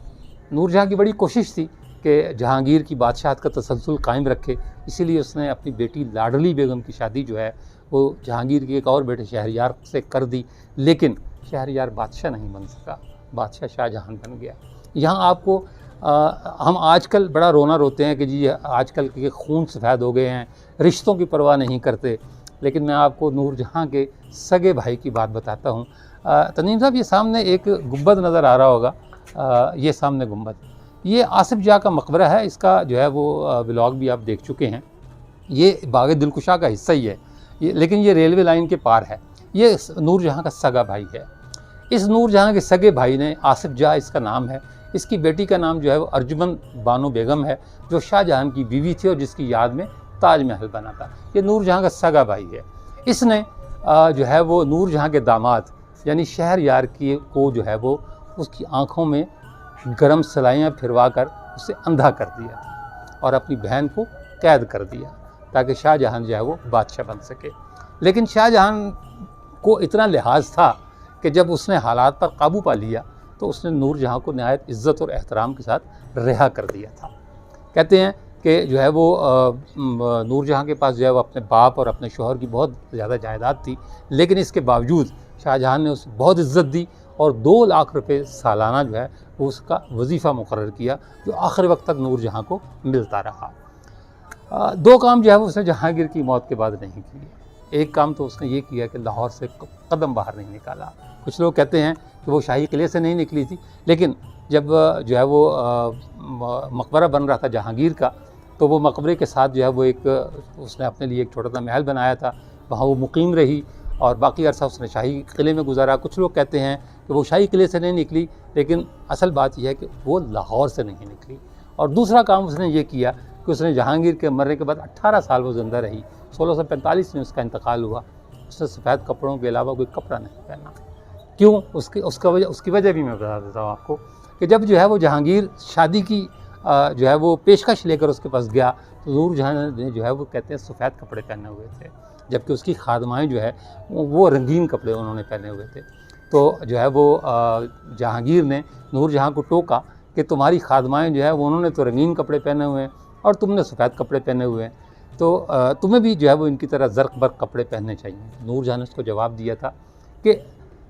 नूरजहाँ की बड़ी कोशिश थी कि जहांगीर की बादशाहत का तसलसल कायम रखे, इसीलिए उसने अपनी बेटी लाडली बेगम की शादी जो है वो जहांगीर के एक और बेटे शहरयार से कर दी। लेकिन शहरयार बादशाह नहीं बन सका, बादशाह शाहजहां बन गया। यहाँ आपको हम आजकल बड़ा रोना रोते हैं कि जी आजकल के खून सफ़ेद हो गए हैं, रिश्तों की परवाह नहीं करते। लेकिन मैं आपको नूरजहाँ के सगे भाई की बात बताता हूँ। तनीम साहब, ये सामने एक गुंबद नज़र आ रहा होगा, ये सामने गुंबद, ये आसिफ जाह का मकबरा है। इसका जो है वो व्लॉग भी आप देख चुके हैं। ये बाग दिलकुशा का हिस्सा ही है ये, लेकिन ये रेलवे लाइन के पार है। ये नूरजहाँ का सगा भाई है। इस नूरजहाँ के सगे भाई ने, आसिफ जाह इसका नाम है, इसकी बेटी का नाम जो है वो अर्जुमन बानो बेगम है, जो शाहजहां की बीवी थी और जिसकी याद में ताजमहल बना था। ये नूरजहाँ का सगा भाई है। इसने जो है वो नूरजहाँ के दामाद यानी शहरयार को जो है वो उसकी आँखों में गरम सलाइयाँ फिरवा कर उसे अंधा कर दिया था, और अपनी बहन को कैद कर दिया ताकि शाहजहां जो है वो बादशाह बन सके। लेकिन शाहजहां को इतना लिहाज था कि जब उसने हालात पर काबू पा लिया तो उसने नूरजहाँ को नहायत इज़्ज़त और एहतराम के साथ रिहा कर दिया था। कहते हैं कि जो है वो नूरजहाँ के पास जो है वो अपने बाप और अपने शौहर की बहुत ज़्यादा जायदाद थी, लेकिन इसके बावजूद शाहजहां ने उसे बहुत इज़्ज़त दी और 2 लाख रुपए सालाना जो है वो उसका वजीफ़ा मुकर्रर किया, जो आखिरी वक्त तक नूरजहाँ को मिलता रहा। 2 काम जो है वो उसने जहांगीर की मौत के बाद नहीं किए। एक काम तो उसने ये किया कि लाहौर से कदम बाहर नहीं निकाला। कुछ लोग कहते हैं कि वो शाही किले से नहीं निकली थी, लेकिन जब जो है वो मकबरा बन रहा था जहांगीर का, तो वो मकबरे के साथ जो है वो एक उसने अपने लिए एक छोटा सा महल बनाया था, वहाँ वो मुकीम रही और बाकी अरसा उसने शाही किले में गुजारा। कुछ लोग कहते हैं कि वो शाही किले से नहीं निकली, लेकिन असल बात यह है कि वो लाहौर से नहीं निकली। और दूसरा काम उसने ये किया कि उसने जहांगीर के मरने के बाद 18 साल वो ज़िंदा रही। 1645 में उसका इंतकाल हुआ। उसने सफ़ेद कपड़ों के अलावा कोई कपड़ा नहीं पहना। क्यों? उसकी वजह भी मैं बता देता हूँ आपको कि जब जो है वो जहांगीर शादी की जो है वो पेशकश लेकर उसके पास गया, तो नूरजहाँ ने जो है वो कहते हैं सफ़ेद कपड़े पहने हुए थे, जबकि उसकी खादमाएँ जो है वो रंगीन कपड़े उन्होंने पहने हुए थे। तो जो है वो जहांगीर ने नूरजहाँ को टोका कि तुम्हारी खादमाएँ जो है वो उन्होंने तो रंगीन कपड़े पहने हुए हैं और तुमने सफ़ेद कपड़े पहने हुए हैं, तो तुम्हें भी जो है वो इनकी तरह ज़र्क बर्क कपड़े पहनने चाहिए। नूरजहाँ ने उसको जवाब दिया था कि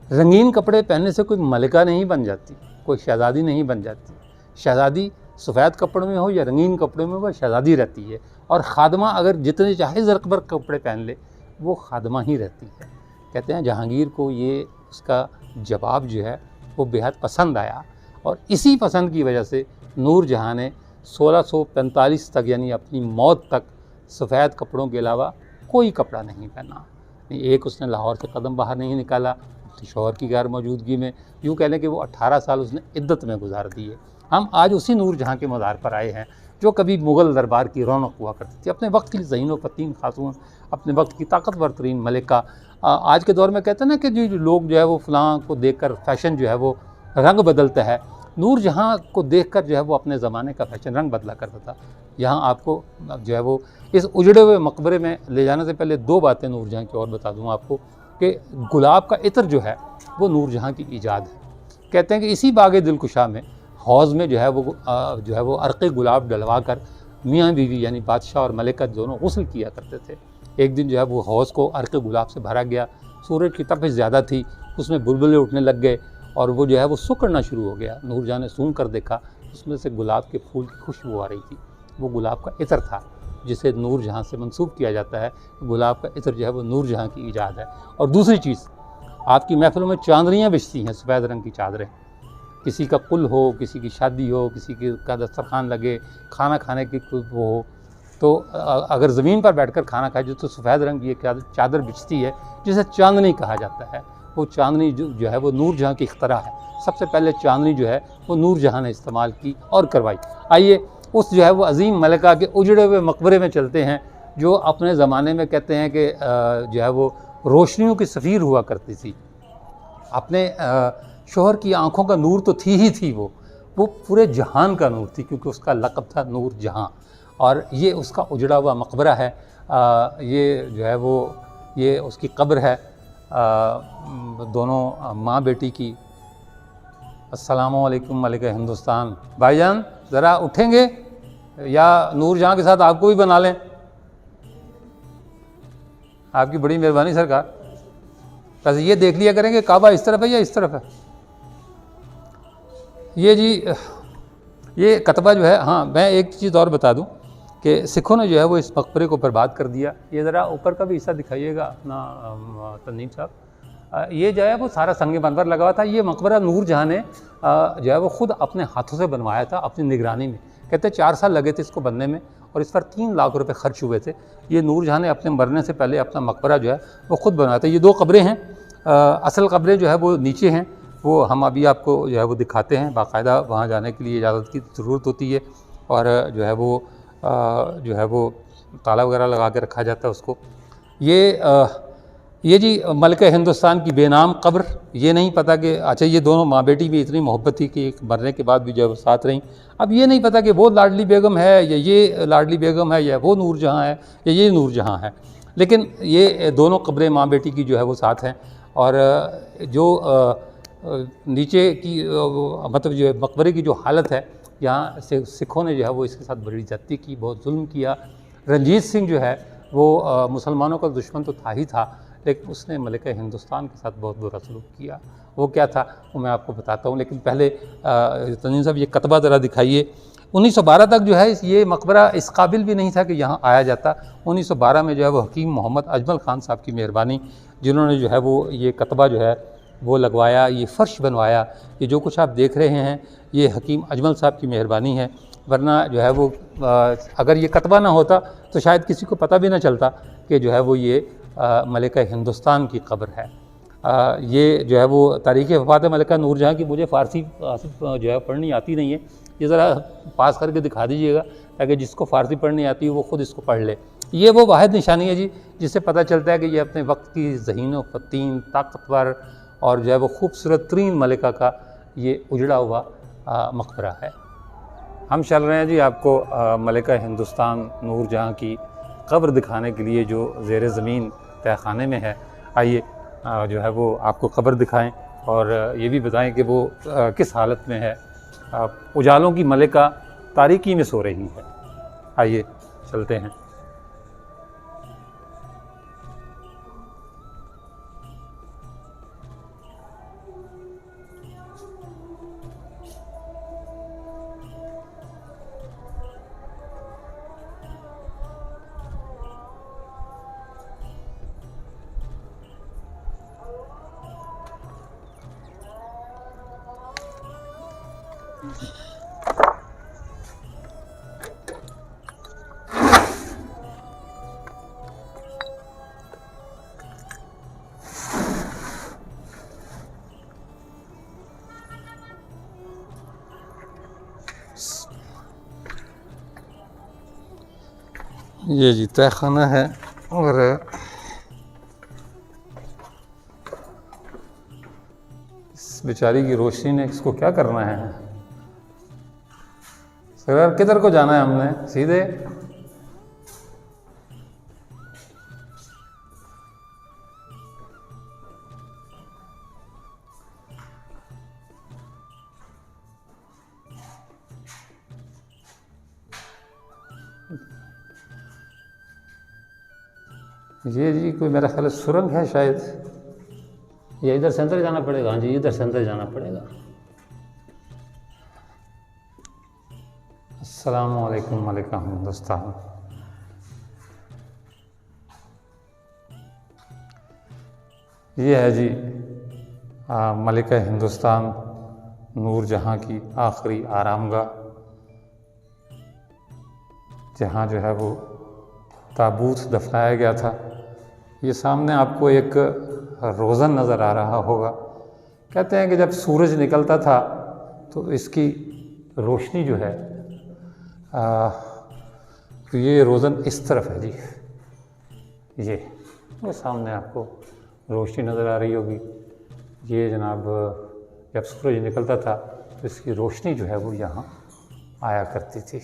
रंगीन कपड़े पहनने से कोई मलिका नहीं बन जाती, कोई शहज़ादी नहीं बन जाती। शहज़ादी सफ़ेद कपड़ों में हो या रंगीन कपड़ों में वो शहज़ादी रहती है, और खादमा अगर जितने चाहे ज़र्क बर्क कपड़े पहन ले वो खादमा ही रहती है। कहते हैं जहांगीर को ये उसका जवाब जो है वो बेहद पसंद आया, और इसी पसंद की वजह से नूरजहाँ ने 1645 तक यानी अपनी मौत तक सफ़ेद कपड़ों के अलावा कोई कपड़ा नहीं पहना। एक उसने लाहौर से कदम बाहर नहीं निकाला अपने शौहर की गैर मौजूदगी में। यूँ कह लें कि वो 18 साल उसने इद्दत में गुजार दिए। हम आज उसी नूरजहाँ के मज़ार पर आए हैं जो कभी मुग़ल दरबार की रौनक हुआ करती थी, अपने वक्त की ज़हीन व फतीन खातून, अपने वक्त की ताकतवर तरीन मलिका। आज के दौर में कहते हैं ना कि जो लोग जो है वो फ़लाँ को देखकर फ़ैशन जो है वो रंग बदलता है, नूरजहाँ को देखकर जो है वो अपने ज़माने का फ़ैशन रंग बदला करता था। यहाँ आपको जो है वो इस उजड़े हुए मकबरे में ले जाने से पहले 2 बातें नूरजहाँ की और बता दूँ आपको कि गुलाब का इत्र जो है वो नूरजहाँ की ईजाद है। कहते हैं कि इसी बाग दिलकुशा में हौज़ में जो है वो अर्क़े गुलाब डलवा कर मियाँ बीवी यानी बादशाह और मलिका दोनों गुस्ल किया करते थे। एक दिन जो है वो हौज़ को अर्क़े गुलाब से भरा गया। सूरज की तपिश ज़्यादा थी उसमें बुलबुले उठने लग गए और वो जो है वो सुकड़ना शुरू हो गया। नूरजहाँ ने सूंघ कर देखा, उसमें से गुलाब के फूल की खुशबू आ रही थी। वो गुलाब का इत्र था, जिसे नूरजहाँ से मंसूब किया जाता है। गुलाब का इत्र जो है वो नूरजहाँ की ईजाद है। और दूसरी चीज़, आपकी महफिलों में चांदनियाँ बिछती हैं, सफ़ेद रंग की चादरें, किसी का कुल हो, किसी की शादी हो, किसी का दस्तरखान लगे, खाना खाने की कोई वो हो, तो अगर ज़मीन पर बैठकर खाना खाए तो सफ़ेद रंग की एक चादर बिछती है जिसे चांदनी कहा जाता है। वो चांदनी जो है वो नूरजहाँ की इख्तरा है। सबसे पहले चांदनी जो है वो नूरजहाँ ने इस्तेमाल की और करवाई। आइए उस जो है वो अजीम मलिका के उजड़े हुए मकबरे में चलते हैं, जो अपने ज़माने में कहते हैं कि जो है वो रोशनियों की सफ़ीर हुआ करती थी। अपने शोहर की आंखों का नूर तो थी ही थी, वो पूरे जहान का नूर थी, क्योंकि उसका लक़ब था नूर जहां। और ये उसका उजड़ा हुआ मकबरा है। ये जो है वो ये उसकी कब्र है, दोनों माँ बेटी की। अस्सलामु अलैकुम मलिका हिंदुस्तान। भाईजान ज़रा उठेंगे या नूरजहाँ के साथ आपको भी बना लें? आपकी बड़ी मेहरबानी सरकार। वैसे ये देख लिया करेंगे काबा इस तरफ है या इस तरफ है। ये जी ये कतबा जो है, हाँ मैं एक चीज़ और बता दूं कि सिखों ने जो है वो इस मकबरे को बर्बाद कर दिया। ये ज़रा ऊपर का भी हिस्सा दिखाइएगा अपना तनवीर साहब। ये जो है वो सारा संग मरमर लगा हुआ था। ये मकबरा नूरजहाँ ने जो है वो ख़ुद अपने हाथों से बनवाया था, अपनी निगरानी में। कहते 4 साल लगे थे इसको बनने में और इस पर 3 लाख रुपए खर्च हुए थे। ये नूरजहाँ ने अपने मरने से पहले अपना मकबरा जो है वो ख़ुद बनवाया था। ये 2 कब्रें हैं। असल कब्रें जो है वो नीचे हैं, वो हम अभी आपको जो है वो दिखाते हैं। बाकायदा वहाँ जाने के लिए इजाज़त की ज़रूरत होती है और जो है वो ताला वगैरह लगा के रखा जाता है उसको। ये जी मलिका हिंदुस्तान की बेनाम कब्र। ये नहीं पता कि अच्छा ये दोनों माँ बेटी भी इतनी मोहब्बत थी कि मरने के बाद भी जो है वो साथ रहीं। अब ये नहीं पता कि वो लाडली बेगम है या ये लाडली बेगम है या वो नूरजहाँ है या ये नूरजहाँ है, लेकिन ये दोनों कब्रें माँ बेटी की जो है वो साथ हैं। और जो नीचे की मतलब जो मकबरे की जो हालत है, यहाँ से सिखों ने जो है वो इसके साथ बड़ी ज़्यादती की, बहुत जुल्म किया। रंजीत सिंह जो है वो मुसलमानों का दुश्मन तो था ही था, लेकिन उसने मलिका हिंदुस्तान के साथ बहुत बुरा सलूक किया। वो क्या था वो मैं आपको बताता हूँ, लेकिन पहले तंजीम साहब ये कतबा ज़रा दिखाइए। 1912 तक जो है ये मकबरा इस काबिल भी नहीं था कि यहाँ आया जाता। 1912 में जो है वो हकीम मोहम्मद अजमल ख़ान साहब की मेहरबानी, जिन्होंने जो है वो ये कतबा जो है वो लगवाया, ये फ़र्श बनवाया। ये जो कुछ आप देख रहे हैं ये हकीम अजमल साहब की मेहरबानी है, वरना जो है वो अगर ये कतबा ना होता तो शायद किसी को पता भी ना चलता कि जो है वो ये मलिका हिंदुस्तान की कब्र है। ये जो है वो तारीख़ वफ़ात मलिका नूरजहाँ की मुझे फ़ारसी जो है पढ़नी आती नहीं है। ये ज़रा पास करके दिखा दीजिएगा ताकि जिसको फ़ारसी पढ़नी आती है वो ख़ुद इसको पढ़ ले। ये वो वाहिद निशानी है जी जिससे पता चलता है कि ये अपने वक्त की ज़हीन व फ़तीन, ताकतवर और जो है वो खूबसूरत तरीन मलिका का ये उजड़ा हुआ मकबरा है। हम चल रहे हैं जी आपको मलिका हिंदुस्तान नूरजहाँ की कब्र दिखाने के लिए जो ज़ेर ज़मीन तहखाने में है। आइए जो है वो आपको कब्र दिखाएं और ये भी बताएं कि वो किस हालत में है। उजालों की मलिका तारीकी में सो रही है। आइए चलते हैं। ये जी तहखाना है और इस बेचारी की रोशनी ने इसको क्या करना है। सर किधर को जाना है हमने? सीधे? ये जी कोई मेरा ख्याल सुरंग है शायद। ये इधर से अंदर जाना पड़ेगा। हाँ जी, इधर से अंदर जाना पड़ेगा। अस्सलामु अलैकुम मलिका हिंदुस्तान। ये है जी मलिका हिंदुस्तान नूरजहाँ की आखिरी आरामगाह, जहाँ जो है वो ताबूत दफनाया गया था। ये सामने आपको एक रोज़न नज़र आ रहा होगा। कहते हैं कि जब सूरज निकलता था तो इसकी रोशनी जो है तो ये रोज़न इस तरफ है जी, ये सामने आपको रोशनी नज़र आ रही होगी। ये जनाब जब सूरज निकलता था तो इसकी रोशनी जो है वो यहाँ आया करती थी।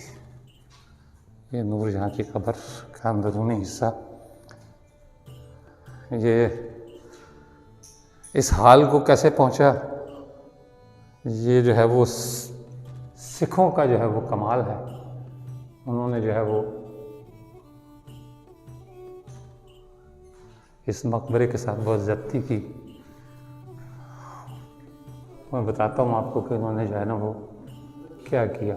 ये नूरजहाँ की कब्र का अंदरूनी हिस्सा। ये इस हाल को कैसे पहुँचा, ये जो है वो सिखों का जो है वो कमाल है। उन्होंने जो है वो इस मकबरे के साथ बहुत ज़्यादती की। मैं बताता हूँ आपको कि उन्होंने जो है ना वो क्या किया।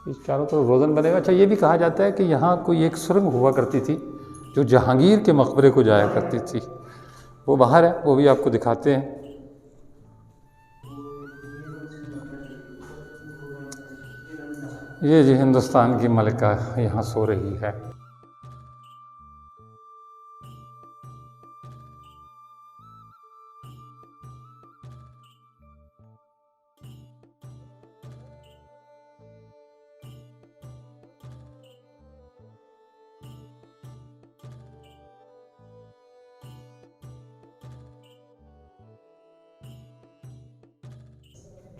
इस चारों तरफ रोज़न बने हुए। अच्छा, ये भी कहा जाता है कि यहाँ कोई एक सुरंग हुआ करती थी जो जहांगीर के मकबरे को जाया करती थी। वो बाहर है, वो भी आपको दिखाते हैं। ये जी हिंदुस्तान की मलिका यहाँ सो रही है।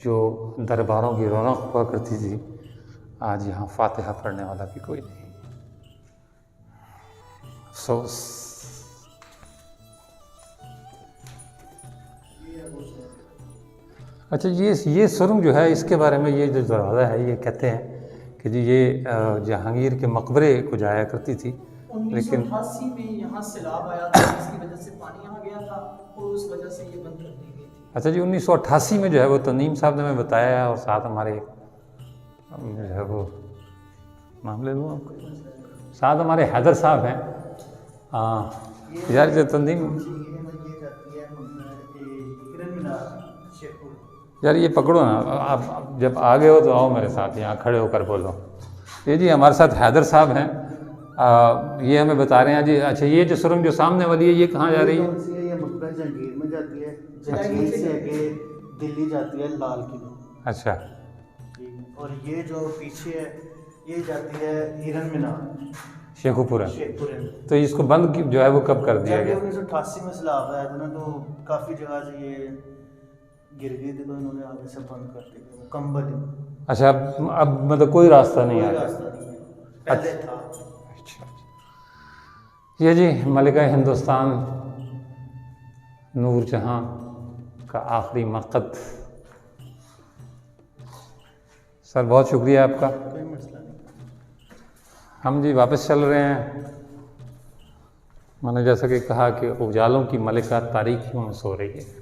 जो दरबारों की रौनक हुआ करती थी, आज यहाँ फातिहा पढ़ने वाला भी कोई नहीं। अफसोस। अच्छा, ये सुरंग जो है, इसके बारे में ये जो दरवाज़ा है, ये कहते हैं कि जी ये जहांगीर के मकबरे को जाया करती थी। लेकिन 1988 में यहाँ सैलाब आया था, जिसकी वजह से पानी यहाँ गया था और उस वजह से ये बंद कर दी गई थी। अच्छा जी, 1988 में जो है वो तनीम साहब ने हमें बताया है, और साथ हमारे जो है वो नाम ले लूँ आपको, साथ हमारे हैदर साहब हैं। हाँ यार, जो तनीम यार ये पकड़ो ना, आप जब आ गए हो तो आओ मेरे साथ, यहाँ खड़े होकर बोलो। ये जी हमारे साथ हैदर साहब हैं। ये हमें बता रहे हैं जी। अच्छा, ये जो सुरंग जो सामने वाली है, ये कहाँ जा रही है? ये मकबरा जहांगीर में जाती है, जहांगीर से आगे दिल्ली जाती है लाल किले। अच्छा, और ये जो पीछे है ये जाती है हिरन मीनार, शेखुपुरा। शेखपुरा। तो इसको बंद जो है वो कब कर दिया गया? 1988 में सैलाब आया था ना, तो काफ़ी जगह से ये गिर गई थी, तो इन्होंने आगे से बंद कर दिया मुकम्मल। अच्छा, अब मतलब कोई रास्ता नहीं है? पहले था। अच्छा, ये जी मलिका हिंदुस्तान नूरजहाँ का आखिरी मक़द। सर बहुत शुक्रिया आपका। कोई मसला नहीं। हम जी वापस चल रहे हैं। मैंने जैसा कि कहा कि उजालों की मलिका तारीखियों में सो रही है।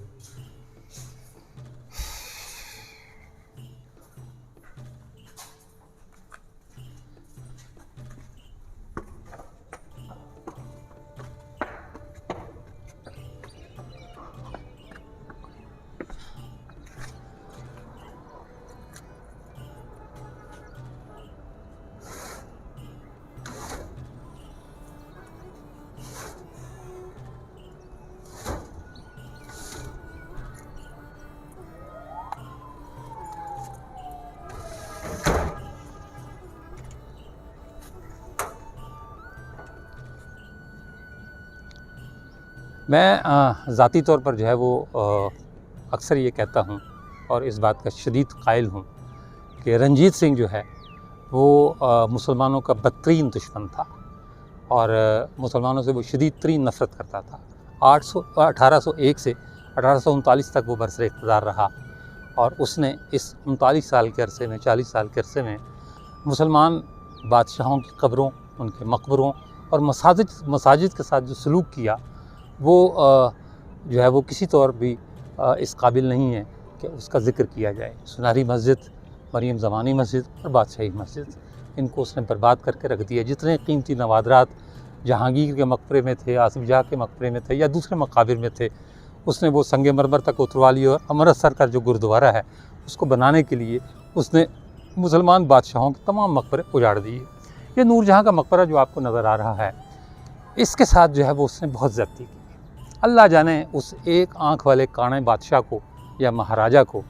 मैं ज़ाती तौर पर जो है वो अक्सर ये कहता हूँ और इस बात का शदीद कायल हूँ कि रंजीत सिंह जो है वो मुसलमानों का बदतरीन दुश्मन था और मुसलमानों से वो शदीद तरीन नफ़रत करता था। 1801 से 1839 तक वो बरसर इक़्तिदार रहा और उसने इस 39 साल के अरसे में, 40 साल के अरसे में मुसलमान बादशाहों की कब्रों, उनके मकबरों और मसाजिद के साथ जो सलूक किया वो जो है वो किसी तौर भी इस काबिल नहीं है कि उसका ज़िक्र किया जाए। सुनहरी मस्जिद, मरियम ज़मानी मस्जिद और बादशाही मस्जिद, इनको उसने बर्बाद करके रख दिया। जितने कीमती नवादरात जहांगीर के मकबरे में थे, आसिफ जाह के मकबरे में थे या दूसरे मकाबिर में थे, उसने वो संगे मरमर तक उतरवा लिए और अमृतसर का जो गुरुद्वारा है उसको बनाने के लिए उसने मुसलमान बादशाहों के तमाम मकबरे उजाड़ दिए। ये नूरजहाँ का मकबरा जो आपको नज़र आ रहा है, इसके साथ जो है वो उसने बहुत ज़्यादती की। अल्लाह जाने उस एक आँख वाले काणे बादशाह को या महाराजा को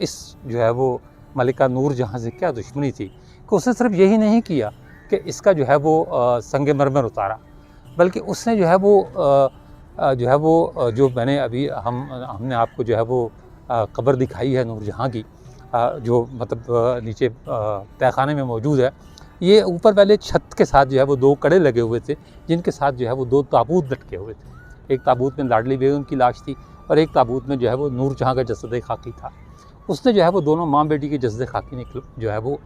इस जो है वो मलिका नूरजहाँ से क्या दुश्मनी थी कि उसने सिर्फ यही नहीं किया कि इसका जो है वो संगे मरमर उतारा, बल्कि उसने जो है वो जो मैंने अभी हमने आपको जो है वो कब्र दिखाई है नूरजहाँ की, जो मतलब नीचे तहखाने में मौजूद है। ये ऊपर वाले छत के साथ जो है वो 2 कड़े लगे हुए थे, जिनके साथ जो है वो 2 ताबूत लटके हुए थे। एक ताबूत में लाडली बेगम की लाश थी और एक ताबूत में जो है वो नूरजहाँ का जसद खाकी था। उसने जो है वो दोनों माँ बेटी के जसद खाकी जो है वो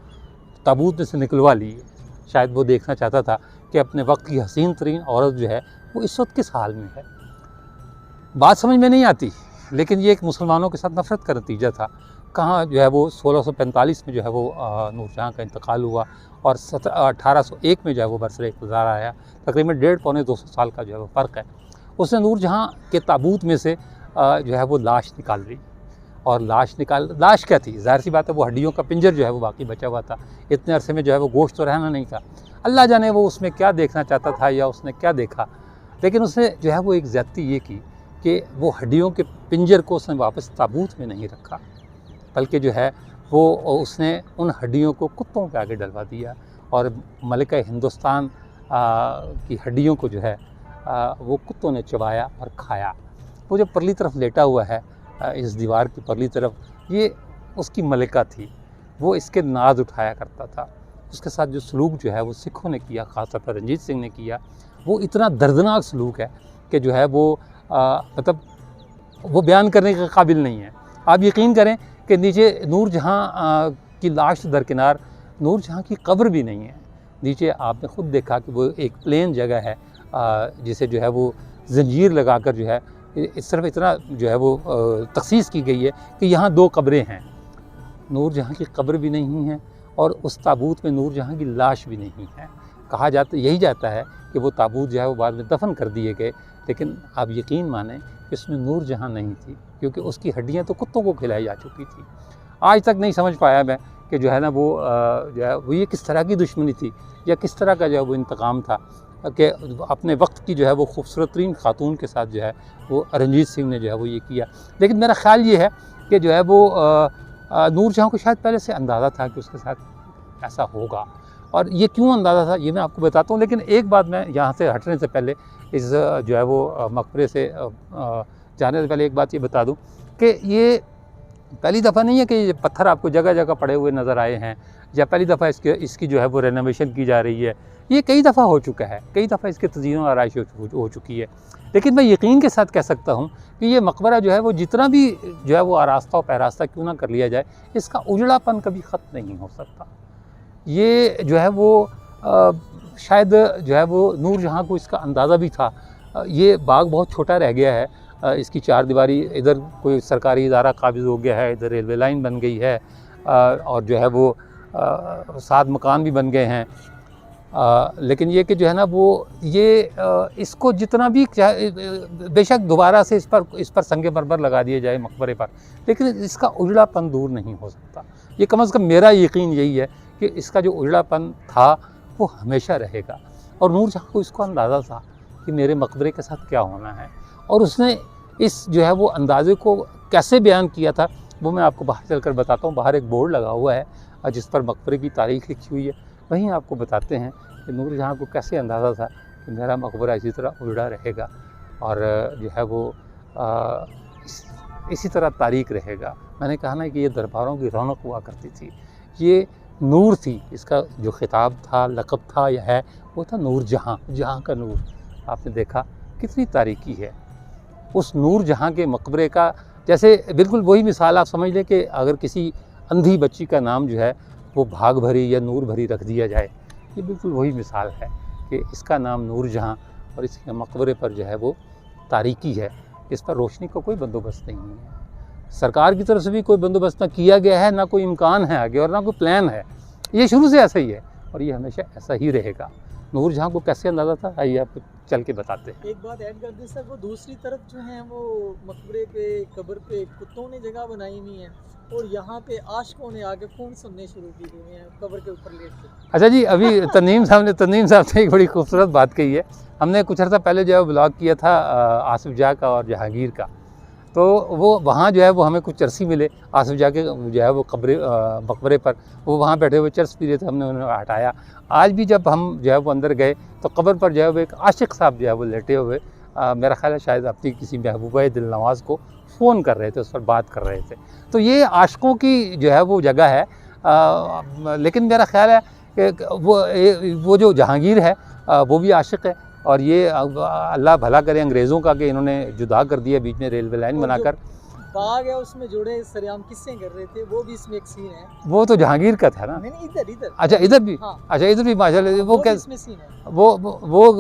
ताबूत में से निकलवा लिए। शायद वो देखना चाहता था कि अपने वक्त की हसीन तरीन औरत जो है वो इस वक्त किस हाल में है। बात समझ में नहीं आती, लेकिन ये एक मुसलमानों के साथ नफ़रत का नतीजा था। कहाँ जो है वो 1645 में जो है वो नूरजहाँ का इंतकाल हुआ और 1801 में जो है वो बरसर इक़्तिदार आया। तकरीबन 150-200 साल का जो है वो फ़र्क है। उसने नूरजहाँ के ताबूत में से जो है वो लाश निकाल ली और लाश क्या थी, ज़ाहिर सी बात है वो हड्डियों का पिंजर जो है वो बाकी बचा हुआ था। इतने अरसे में जो है वो गोश्त तो रहना नहीं था। अल्लाह जाने वो उसमें क्या देखना चाहता था या उसने क्या देखा, लेकिन उसने जो है वो एक ज़्यादती ये की कि वो हड्डियों के पिंजर को उसने वापस ताबूत में नहीं रखा, बल्कि जो है वो उसने उन हड्डियों को कुत्तों के आगे डलवा दिया और मलिका हिंदुस्तान की हड्डियों को जो है वो कुत्तों ने चबाया और खाया। वो जो परली तरफ लेटा हुआ है इस दीवार की परली तरफ, ये उसकी मलिका थी। वो इसके नाज उठाया करता था। उसके साथ जो सलूक जो है वो सिखों ने किया, ख़ासतौर पर रंजीत सिंह ने किया, वो इतना दर्दनाक सलूक है कि जो है वो मतलब वो बयान करने के काबिल नहीं है। आप यकीन करें कि नीचे नूरजहाँ की लाश दरकिनार नूरजहाँ की कब्र भी नहीं है। नीचे आपने ख़ुद देखा कि वो एक प्लेन जगह है जिसे जो है वो जंजीर लगाकर जो है इस तरफ इतना जो है वो तखसीस की गई है कि यहाँ 2 कब्रें हैं। नूरजहाँ की कब्र भी नहीं है और उस ताबूत में नूरजहाँ की लाश भी नहीं है। कहा जाता है कि वो ताबूत जो है वो बाद में दफन कर दिए गए, लेकिन आप यकीन मानें कि इसमें नूरजहाँ नहीं थी, क्योंकि उसकी हड्डियाँ तो कुत्तों को खिलाई जा चुकी थी। आज तक नहीं समझ पाया मैं कि जो है ना वो जो है वो ये किस तरह की दुश्मनी थी या किस तरह का जो है वो इंतकाम था कि अपने वक्त की जो है वो खूबसूरत तरीन खातून के साथ जो है वो रंजीत सिंह ने जो है वो ये किया। लेकिन मेरा ख्याल ये है कि जो है वो नूरजहाँ को शायद पहले से अंदाज़ा था कि उसके साथ ऐसा होगा, और ये क्यों अंदाज़ा था ये मैं आपको बताता हूँ। लेकिन एक बात मैं यहाँ से हटने से पहले इस जो है वो मकबरे से जाने से पहले एक बात ये बता दूँ कि ये पहली दफ़ा नहीं है कि ये पत्थर आपको जगह जगह पड़े हुए नज़र आए हैं या पहली दफ़ा इसकी जो है वो रेनोवेशन की जा रही है। ये कई दफ़ा हो चुका है, कई दफ़ा इसके तज़ीन और आराइश हो चुकी है। लेकिन मैं यकीन के साथ कह सकता हूँ कि ये मकबरा जो है वो जितना भी जो है वो आरास्ता और पैरास्ता क्यों ना कर लिया जाए, इसका उजड़ापन कभी ख़त्म नहीं हो सकता। ये जो है वो शायद जो है वो नूरजहाँ को इसका अंदाज़ा भी था। ये बाग बहुत छोटा रह गया है, इसकी 4 दीवारी, इधर कोई सरकारी इदारा काबिज़ हो गया है, इधर रेलवे लाइन बन गई है और जो है वो 7 मकान भी बन गए हैं। लेकिन ये कि जो है ना वो ये इसको जितना भी बेशक दोबारा से इस पर संगे मरमर लगा दिए जाए मकबरे पर, लेकिन इसका उजड़ापन दूर नहीं हो सकता। ये कम अज़ कम मेरा यकीन यही है कि इसका जो उजड़ापन था वो हमेशा रहेगा। और नूरजहाँ को इसको अंदाज़ा था कि मेरे मकबरे के साथ क्या होना है, और उसने इस जो है वो अंदाज़े को कैसे बयान किया था वो मैं आपको बाहर चलकर बताता हूँ। बाहर एक बोर्ड लगा हुआ है जिस पर मकबरे की तारीख़ लिखी हुई है, वहीं आपको बताते हैं कि नूरजहाँ को कैसे अंदाज़ा था कि मेरा मकबरा इसी तरह उजड़ा रहेगा और जो है वो इसी तरह तारीख़ रहेगा। मैंने कहा ना कि ये दरबारों की रौनक हुआ करती थी, ये नूर थी, इसका जो खिताब था, लक़ब था या है, वो था नूरजहाँ, जहाँ का नूर। आपने देखा कितनी तारीकी है। उस नूरजहाँ के मकबरे का जैसे बिल्कुल वही मिसाल आप समझ लें कि अगर किसी अंधी बच्ची का नाम जो है वो भाग भरी या नूर भरी रख दिया जाए, ये बिल्कुल वही मिसाल है कि इसका नाम नूर जहाँ और इसके मकबरे पर जो है वो तारीकी है, इस पर रोशनी का कोई बंदोबस्त नहीं है। सरकार की तरफ से भी कोई बंदोबस्त ना किया गया है, ना कोई इम्कान है आगे और ना कोई प्लान है। ये शुरू से ऐसा ही है और ये हमेशा ऐसा ही रहेगा। नूर जहाँ को कैसे अंदाज़ा था, आइए आपको चल के बताते हैं। एक बात ऐड कर दें सर, वो दूसरी तरफ जो है वो मकबरे पे, कब्र पे कुत्तों ने जगह बनाई हुई है और यहाँ पे आशिकों ने आके खून सुनने शुरू की हुई हैं कब्र के ऊपर लेट के। अच्छा जी, अभी तनीम साहब ने एक बड़ी खूबसूरत बात कही है। हमने कुछ अर्सा पहले जो है ब्लॉग किया था आसिफ जा का और जहांगीर का, तो वो वहाँ जो है वो हमें कुछ चरसी मिले आसिफ जा के जो है वो मकबरे पर, वो वहाँ बैठे हुए चर्स पी रहे थे, हमने उन्हें हटाया। आज भी जब हम जो है वो अंदर गए तो कब्र पर जो है वो एक आशिक साहब जो है वो लेटे हुए, मेरा ख्याल है शायद अपनी किसी महबूबा दिल नवाज़ को फ़ोन कर रहे थे, उस पर बात कर रहे थे। तो ये आशिकों की जो है वो जगह है। लेकिन मेरा ख्याल है कि वो जो जहांगीर है वो भी आशिक है और ये अल्लाह भला करे अंग्रेज़ों का कि इन्होंने जुदा कर दिया बीच में रेलवे लाइन बनाकर। बाग है उसमें जुड़े सरेआम किस्से कर रहे थे, वो भी इसमें एक सीन है। वो तो जहांगीर का था ना? नहीं, इधर अच्छा इधर भी, हाँ। अच्छा इधर भी माशाल्लाह वो क्या इसमें सीन है। वो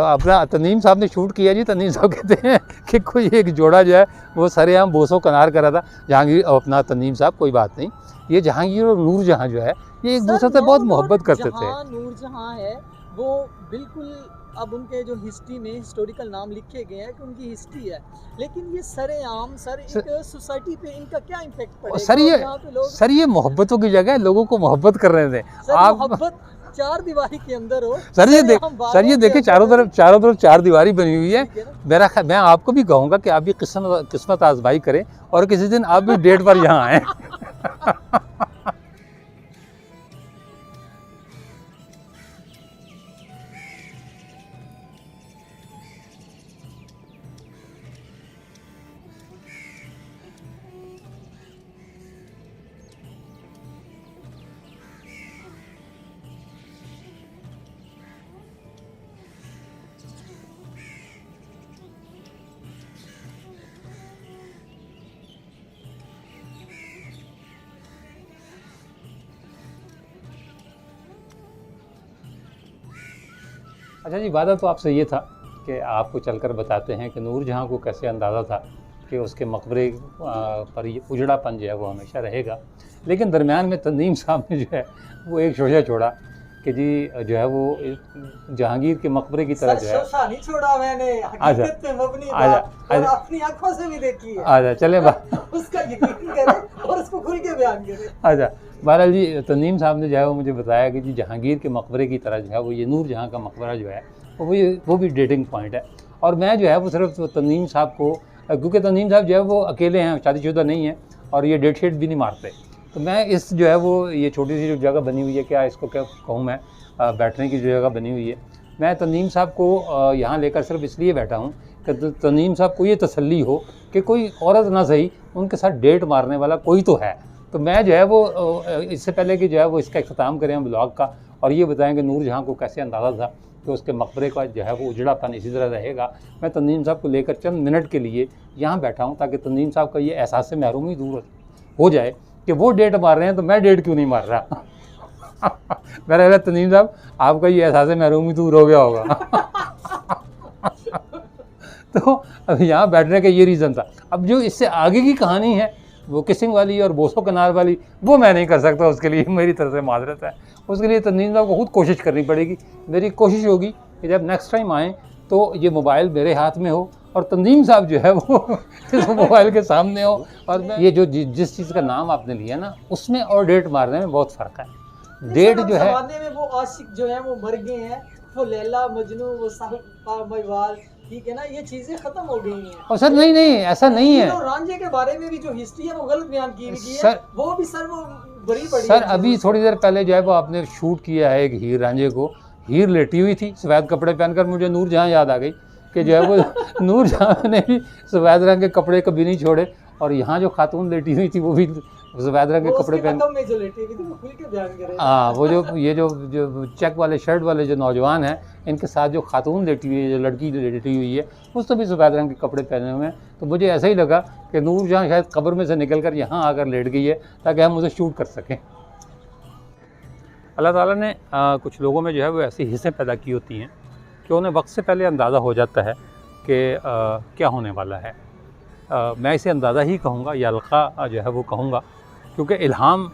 अपना तनीम साहब ने शूट किया जी। तनीम साहब कहते हैं कि कोई एक जोड़ा जो है वो सरेआम बोसो कनार करा था, जहांगीर अपना तनीम साहब, कोई बात नहीं। ये जहांगीर और नूर जहाँ जो है ये एक दूसरे से बहुत मोहब्बत करते थे। नूर जहाँ है वो बिल्कुल, अब उनके जो हिस्ट्री में हिस्टोरिकल नाम लिखे गए हैं कि उनकी हिस्ट्री है, लेकिन ये सरेआम सर एक सोसाइटी पे इनका क्या इम्पैक्ट पड़ेगा? सर ये मोहब्बतों की जगह है, लोगों को मोहब्बत कर रहे थे आप। मोहब्बत चार दीवारी के अंदर हो सर, ये देखिए चारों तरफ चार दीवारी बनी हुई है। मैं आपको भी कहूँगा कि आप भी किस्मत आजमाई करें और किसी दिन आप भी डेट पर यहाँ आए। अच्छा जी, वादा तो आपसे ये था कि आपको चलकर बताते हैं कि नूर जहाँ को कैसे अंदाज़ा था कि उसके मकबरे पर ये उजड़ापन जो है वो हमेशा रहेगा। लेकिन दरमियान में तनीम साहब ने जो है वो एक शोशा छोड़ा कि जी जो है वो जहांगीर के मकबरे की तरह जो है। शोशा नहीं छोड़ा मैंने, हकीकत पे मबनी बात और अपनी आंखों से भी देखी है। आजा चले उसका यकीन करें और उसको खुल के बयान करें। अच्छा बहरहाल जी, तनीम साहब ने जो है वो मुझे बताया कि जी जहांगीर के मकबरे की तरह जो है वो ये नूर जहाँ का मकबरा जो है वो भी डेटिंग पॉइंट है। और मैं जो है वो सिर्फ तनीम साहब को, क्योंकि तनीम साहब जो है वो अकेले हैं, शादीशुदा नहीं है और ये डेट शीट भी नहीं मारते, तो मैं इस जो है वो ये छोटी सी जो जगह बनी हुई है, क्या इसको क्या कहूँ मैं, बैठने की जो जगह बनी हुई है, मैं तनीम साहब को यहाँ लेकर सिर्फ इसलिए बैठा हूँ कि तनीम साहब को ये तसल्ली हो कि कोई औरत ना सही उनके साथ डेट मारने वाला कोई तो है। तो मैं जो है वो इससे पहले कि जो है वो इसका इख्तिताम करें ब्लॉग का और ये बताएं कि नूर जहाँ को कैसे अंदाज़ा था कि उसके मकबरे का जो है वो उजड़ापन इसी तरह रहेगा। मैं तनीम साहब को लेकर चंद मिनट के लिए यहाँ बैठा हूँ ताकि तनीम साहब का ये एहसास से महरूमी दूर हो जाए कि वो डेट मार रहे हैं तो मैं डेट क्यों नहीं मार रहा। मेरा ख्याल तनीम साहब आपका ये एहसास से महरूमी दूर हो गया होगा। तो अब यहाँ बैठने का ये रीज़न था। अब जो इससे आगे की कहानी है वो किसिंग वाली और बोसो कनार वाली, वो मैं नहीं कर सकता, उसके लिए मेरी तरफ से माजरत है। उसके लिए तनीम साहब को खुद कोशिश करनी पड़ेगी। मेरी कोशिश होगी कि जब नेक्स्ट टाइम आएँ तो ये मोबाइल मेरे हाथ में हो और तनीम साहब जो है वो इस मोबाइल के सामने हो और मैं ये जो जिस चीज़ का नाम आपने लिया ना उसमें और डेट मारने में बहुत फ़र्क है। डेट जो है में वो आशिक जो है वो मर गए हैं, वो लैला मजनू, वो साहिब, ठीक है ना, ये चीजें खत्म हो गई हैं। और सर नहीं ऐसा नहीं है। रांझे के बारे में भी जो हिस्ट्री है वो गलत बयान की गई है, वो भी सर वो बड़ी पड़ी सर। अभी थोड़ी देर पहले जो है वो आपने शूट किया है एक हीर रांझे को, हीर लेटी हुई थी सफ़ेद कपड़े पहनकर। मुझे नूर जहाँ याद आ गई कि जो है वो नूर जहाँ ने भी सफ़ेद रंग के कपड़े कभी नहीं छोड़े और यहाँ जो खातून लेटी हुई थी वो भी सफ़ेद रंग के वो कपड़े उसके पहन, कदम में जो लेटी हुई थी, वो खुल के बयान करे। हाँ वो जो चेक वाले शर्ट वाले जो नौजवान हैं, इनके साथ जो खातून लेटी हुई है, जो लड़की लेटी हुई है, उसने भी सफ़ेद रंग के कपड़े पहने हुए हैं। तो मुझे ऐसा ही लगा कि नूरजहाँ शायद कब्र में से निकल कर यहाँ आकर लेट गई है ताकि हम उसे शूट कर सकें। अल्लाह ताला ने कुछ लोगों में जो है वो ऐसी हिस्सें पैदा की होती हैं कि उन्हें वक्त से पहले अंदाज़ा हो जाता है कि क्या होने वाला है। मैं इसे अंदाज़ा ही कहूँगा या अलक़ा जो है वो कहूँगा, क्योंकि इल्हाम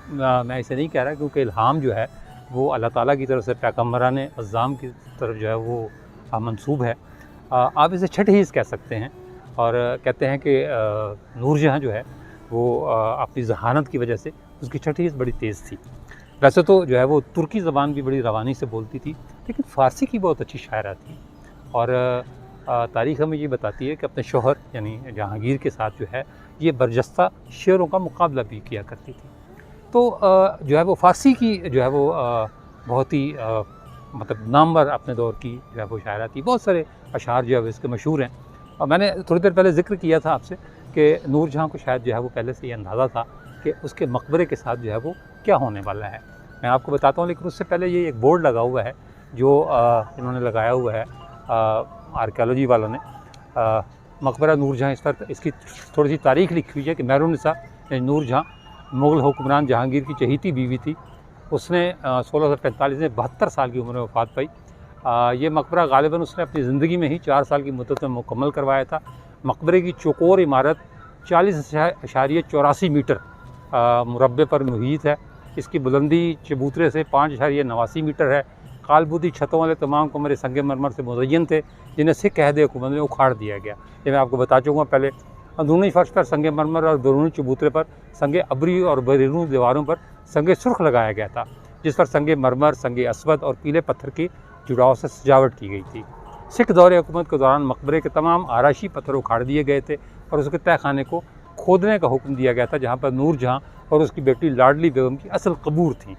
मैं इसे नहीं कह रहा, क्योंकि इल्हाम जो है वो अल्लाह ताला की तरफ से पैगम्बरान अज़्ज़ाम की तरफ जो है वो मंसूब है। आप इसे छठ हीज़ कह सकते हैं। और कहते हैं कि नूरजहाँ जो है वो अपनी ज़हानत की वजह से उसकी छठ हीज़ बड़ी तेज़ थी। वैसे तो जो है वो तुर्की ज़बान भी बड़ी रवानी से बोलती थी, लेकिन फ़ारसी की बहुत अच्छी शायरा थी। और तारीख़ हमें ये बताती है कि अपने शौहर यानी जहांगीर के साथ जो है ये बरजस्ता शेरों का मुकाबला भी किया करती थी। तो जो है वो फ़ारसी की जो है वो बहुत ही मतलब नामवर अपने दौर की जो है वो शायरा थी। बहुत सारे अशार जो है इसके मशहूर हैं। और मैंने थोड़ी देर पहले ज़िक्र किया था आपसे कि नूरजहाँ को शायद जो है वो पहले से ये अंदाज़ा था कि उसके मकबरे के साथ जो है वो क्या होने वाला है। मैं आपको बताता हूँ, लेकिन उससे पहले ये एक बोर्ड लगा हुआ है जो इन्होंने लगाया हुआ है आर्कियोलॉजी वालों ने। मकबरा नूरजहाँ, इस पर इसकी थोड़ी सी तारीख़ लिखी हुई है कि महरुन्निसा यानी नूरजहाँ मुग़ल हुक्मरान जहांगीर की चहेती बीवी थी। उसने 1645 में 72 साल की उम्र में वफ़ात पाई। ये मकबरा गालिबन उसने अपनी ज़िंदगी में ही 4 साल की मुद्दत में मुकम्मल करवाया था। मकबरे की चौकोर इमारत 40.84 मीटर मुरब्बे पर मुहीत है। इसकी बुलंदी चबूतरे से 5.89 मीटर है। कालबुदी छतों वाले तमाम कमरे संगमरमर से मुज़य्यन थे, जिन्हें सिख अहद हुकूमत में उखाड़ दिया गया। ये मैं आपको बता चुका हूँ पहले। अंदरूनी फर्श पर संगमरमर और बैरूनी चबूतरे पर संगे अबरी और बैरूनी दीवारों पर संगे सुर्ख लगाया गया था, जिस पर संगमरमर, संगे अस्वद और पीले पत्थर की जुड़ाव से सजावट की गई थी। सिख दौरे हुकूमत के दौरान मकबरे के तमाम आराशी पत्थर उखाड़ दिए गए थे और उसके तहखाने को खोदने का हुक्म दिया गया था, जहाँ पर नूरजहाँ और उसकी बेटी लाडली बेगम की असल कबूर थी।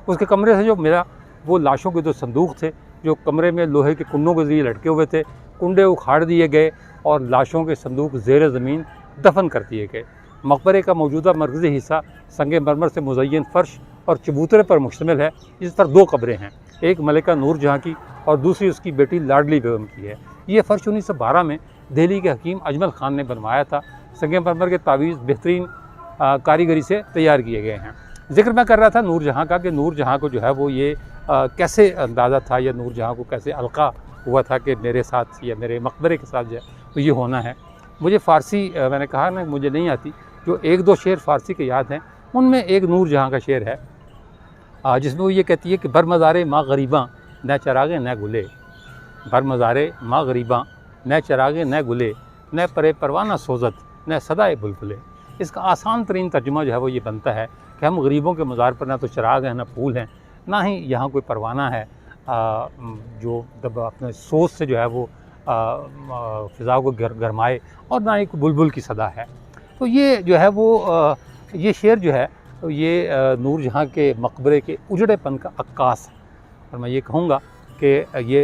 उसके कमरे से जो मिला वो लाशों के 2 संदूक थे, जो कमरे में लोहे के कुंडों के ज़रिए लटके हुए थे। कुंडे उखाड़ दिए गए और लाशों के संदूक ज़ेर ज़मीन दफन कर दिए गए। मकबरे का मौजूदा मरकज़ी हिस्सा संगमरमर से मुज़य्यन फ़र्श और चबूतरे पर मुश्तमिल है। इस पर 2 कब्रें हैं, एक मलिका नूरजहाँ की और दूसरी उसकी बेटी लाडली बेगम की है। ये फ़र्श 1912 में दिल्ली के हकीम अजमल ख़ान ने बनवाया था। संगमरमर के तावीज़ बेहतरीन कारीगरी से तैयार किए गए हैं। ज़िक्र मैं कर रहा था नूरजहाँ का कि नूरजहाँ को जो है वो ये कैसे अंदाज़ा था या नूरजहाँ को कैसे अलका हुआ था कि मेरे साथ या मेरे मकबरे के साथ जो है तो ये होना है। मुझे फ़ारसी मैंने कहा ना मुझे नहीं आती, जो 1-2 शेर फ़ारसी के याद हैं। उनमें एक नूरजहाँ का शेर है जिसमें वो ये कहती है कि बर मज़ारे माँ गरीबां न चरागे न गुले, बर मज़ारे माँ गरीबां न चरागे न गुले, न परे परवाना सोजत न सदाए बुलबुले। इसका आसान तरीन तर्जुमा जो है वो ये बनता है कि हम गरीबों के मज़ार पर ना तो चिराग हैं, ना फूल हैं, ना ही यहाँ कोई परवाना है जो जब अपने सोच से जो है वो फ़िज़ा को गरमाए, और ना ही कोई बुलबुल की सदा है। तो ये जो है वो ये शेर जो है ये नूरजहाँ के मकबरे के उजड़ेपन का अक्कास है। और मैं ये कहूँगा कि ये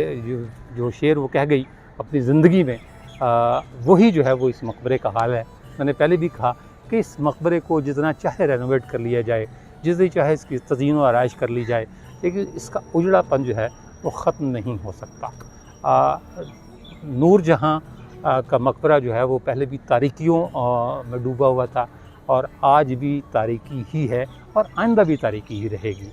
जो शेर वो कह गई अपनी ज़िंदगी में, वही जो है वो इस मकबरे का हाल है। मैंने पहले भी कहा कि इस मकबरे को जितना चाहे रेनोवेट कर लिया जाए, जितनी चाहे इसकी तज़ीन व आराइश कर ली जाए, लेकिन इसका उजड़ापन जो है वो ख़त्म नहीं हो सकता। नूरजहाँ का मकबरा जो है वो पहले भी तारीकियों में डूबा हुआ था और आज भी तारीकी ही है और आइंदा भी तारीकी ही रहेगी।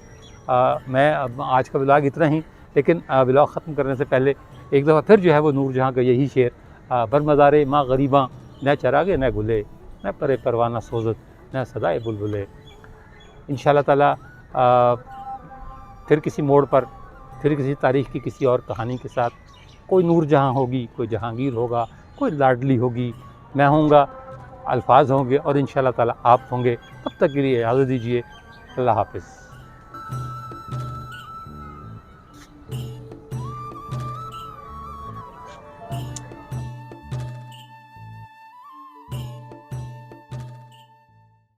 मैं अब आज का व्लॉग इतना ही, लेकिन व्लॉग ख़त्म करने से पहले एक दफ़ा फिर जो है वो नूरजहाँ का यही शेर, बर मज़ारे माँ गरीबां न चरागे न गुले, न परे परवाना सोजत न सदाए बुलबुले। इंशाअल्लाह ताला फिर किसी मोड़ पर, फिर किसी तारीख़ की किसी और कहानी के साथ, कोई नूरजहाँ होगी, कोई जहांगीर होगा, कोई लाडली होगी, मैं होऊंगा, अल्फाज होंगे और इंशाअल्लाह ताला आप होंगे। तब तक के लिए इजाज़त दीजिए। अल्लाह हाफ़िज़।